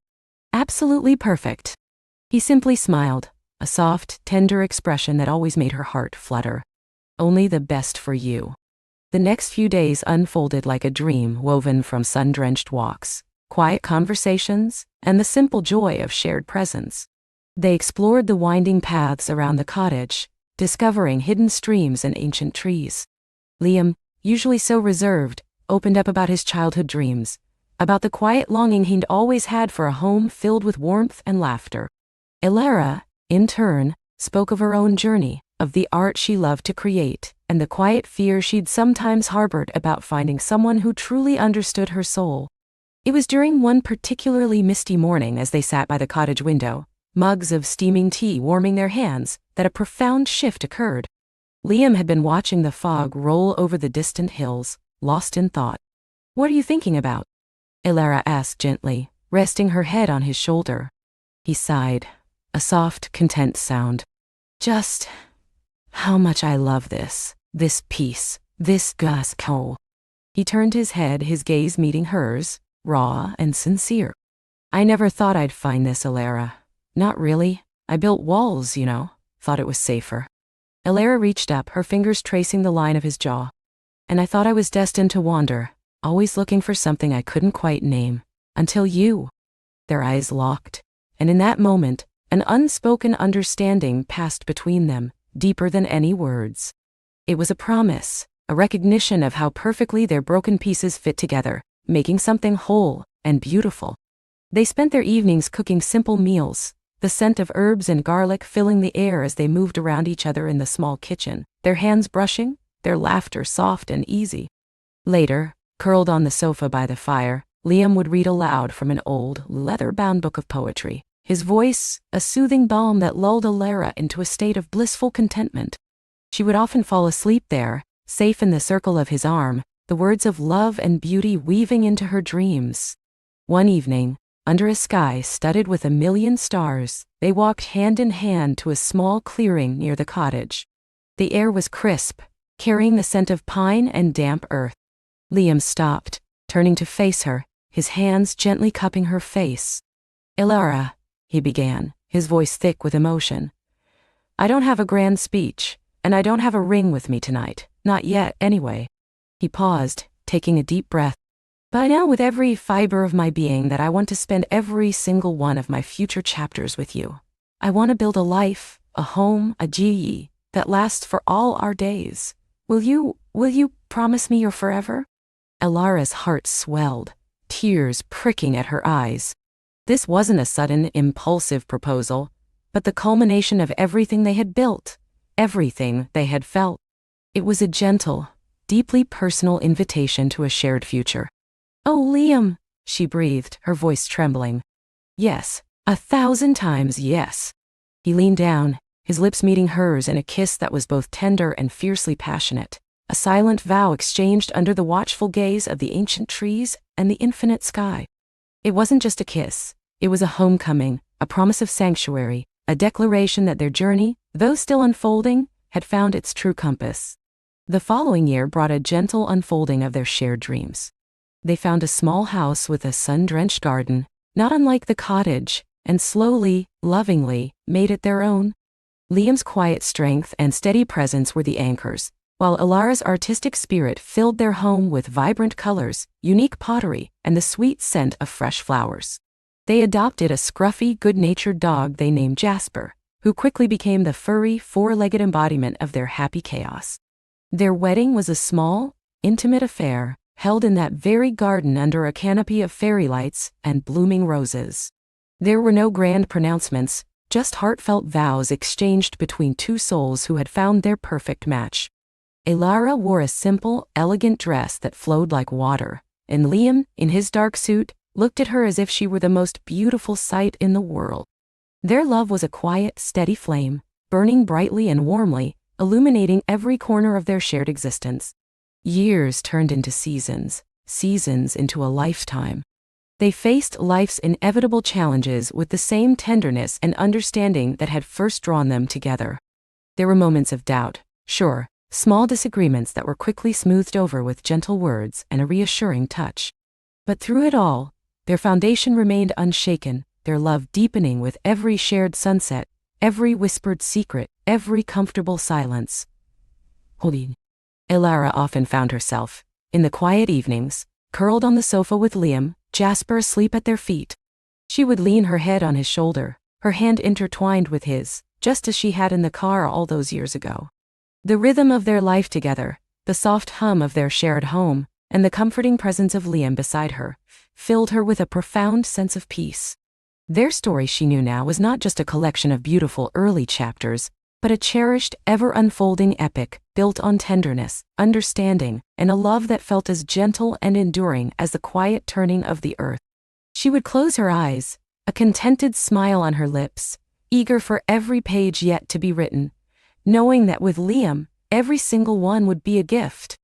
"Absolutely perfect." He simply smiled, a soft, tender expression that always made her heart flutter. "Only the best for you." The next few days unfolded like a dream woven from sun-drenched walks, quiet conversations, and the simple joy of shared presence. They explored the winding paths around the cottage, discovering hidden streams and ancient trees. Liam, usually so reserved, opened up about his childhood dreams, about the quiet longing he'd always had for a home filled with warmth and laughter. Alara, in turn, spoke of her own journey, of the art she loved to create, and the quiet fear she'd sometimes harbored about finding someone who truly understood her soul. It was during one particularly misty morning as they sat by the cottage window, mugs of steaming tea warming their hands, that a profound shift occurred. Liam had been watching the fog roll over the distant hills, lost in thought. "What are you thinking about?" Alara asked gently, resting her head on his shoulder. He sighed, a soft, content sound. "Just how much I love this peace, this gasco." He turned his head, his gaze meeting hers, raw and sincere. "I never thought I'd find this, Alara. Not really. I built walls, thought it was safer." Alara reached up, her fingers tracing the line of his jaw. "And I thought I was destined to wander, always looking for something I couldn't quite name, until you." Their eyes locked, and in that moment, an unspoken understanding passed between them, deeper than any words. It was a promise, a recognition of how perfectly their broken pieces fit together, making something whole and beautiful. They spent their evenings cooking simple meals, the scent of herbs and garlic filling the air as they moved around each other in the small kitchen, their hands brushing, their laughter soft and easy. Later, curled on the sofa by the fire, Liam would read aloud from an old, leather-bound book of poetry, his voice a soothing balm that lulled Alara into a state of blissful contentment. She would often fall asleep there, safe in the circle of his arm, the words of love and beauty weaving into her dreams. One evening, under a sky studded with a million stars, they walked hand in hand to a small clearing near the cottage. The air was crisp, carrying the scent of pine and damp earth. Liam stopped, turning to face her, his hands gently cupping her face. "Alara," he began, his voice thick with emotion. "I don't have a grand speech, and I don't have a ring with me tonight, not yet, anyway." He paused, taking a deep breath. "But I know with every fiber of my being that I want to spend every single one of my future chapters with you. I want to build a life, a home, a GE, that lasts for all our days. Will you promise me you're forever?" Alara's heart swelled, tears pricking at her eyes. This wasn't a sudden, impulsive proposal, but the culmination of everything they had built, everything they had felt. It was a gentle, deeply personal invitation to a shared future. "Oh, Liam," she breathed, her voice trembling. "Yes, 1,000 times yes." He leaned down, his lips meeting hers in a kiss that was both tender and fiercely passionate, a silent vow exchanged under the watchful gaze of the ancient trees and the infinite sky. It wasn't just a kiss, it was a homecoming, a promise of sanctuary, a declaration that their journey, though still unfolding, had found its true compass. The following year brought a gentle unfolding of their shared dreams. They found a small house with a sun-drenched garden, not unlike the cottage, and slowly, lovingly, made it their own. Liam's quiet strength and steady presence were the anchors, while Ilara's artistic spirit filled their home with vibrant colors, unique pottery, and the sweet scent of fresh flowers. They adopted a scruffy, good-natured dog they named Jasper, who quickly became the furry, four-legged embodiment of their happy chaos. Their wedding was a small, intimate affair, held in that very garden under a canopy of fairy lights and blooming roses. There were no grand pronouncements, just heartfelt vows exchanged between two souls who had found their perfect match. Ilara wore a simple, elegant dress that flowed like water, and Liam, in his dark suit, looked at her as if she were the most beautiful sight in the world. Their love was a quiet, steady flame, burning brightly and warmly, illuminating every corner of their shared existence. Years turned into seasons, seasons into a lifetime. They faced life's inevitable challenges with the same tenderness and understanding that had first drawn them together. There were moments of doubt, sure, small disagreements that were quickly smoothed over with gentle words and a reassuring touch. But through it all, their foundation remained unshaken, their love deepening with every shared sunset, every whispered secret, every comfortable silence. Ilara often found herself, in the quiet evenings, curled on the sofa with Liam, Jasper asleep at their feet. She would lean her head on his shoulder, her hand intertwined with his, just as she had in the car all those years ago. The rhythm of their life together, the soft hum of their shared home, and the comforting presence of Liam beside her, filled her with a profound sense of peace. Their story, she knew now, was not just a collection of beautiful early chapters, but a cherished, ever-unfolding epic, built on tenderness, understanding, and a love that felt as gentle and enduring as the quiet turning of the earth. She would close her eyes, a contented smile on her lips, eager for every page yet to be written, knowing that with Liam, every single one would be a gift.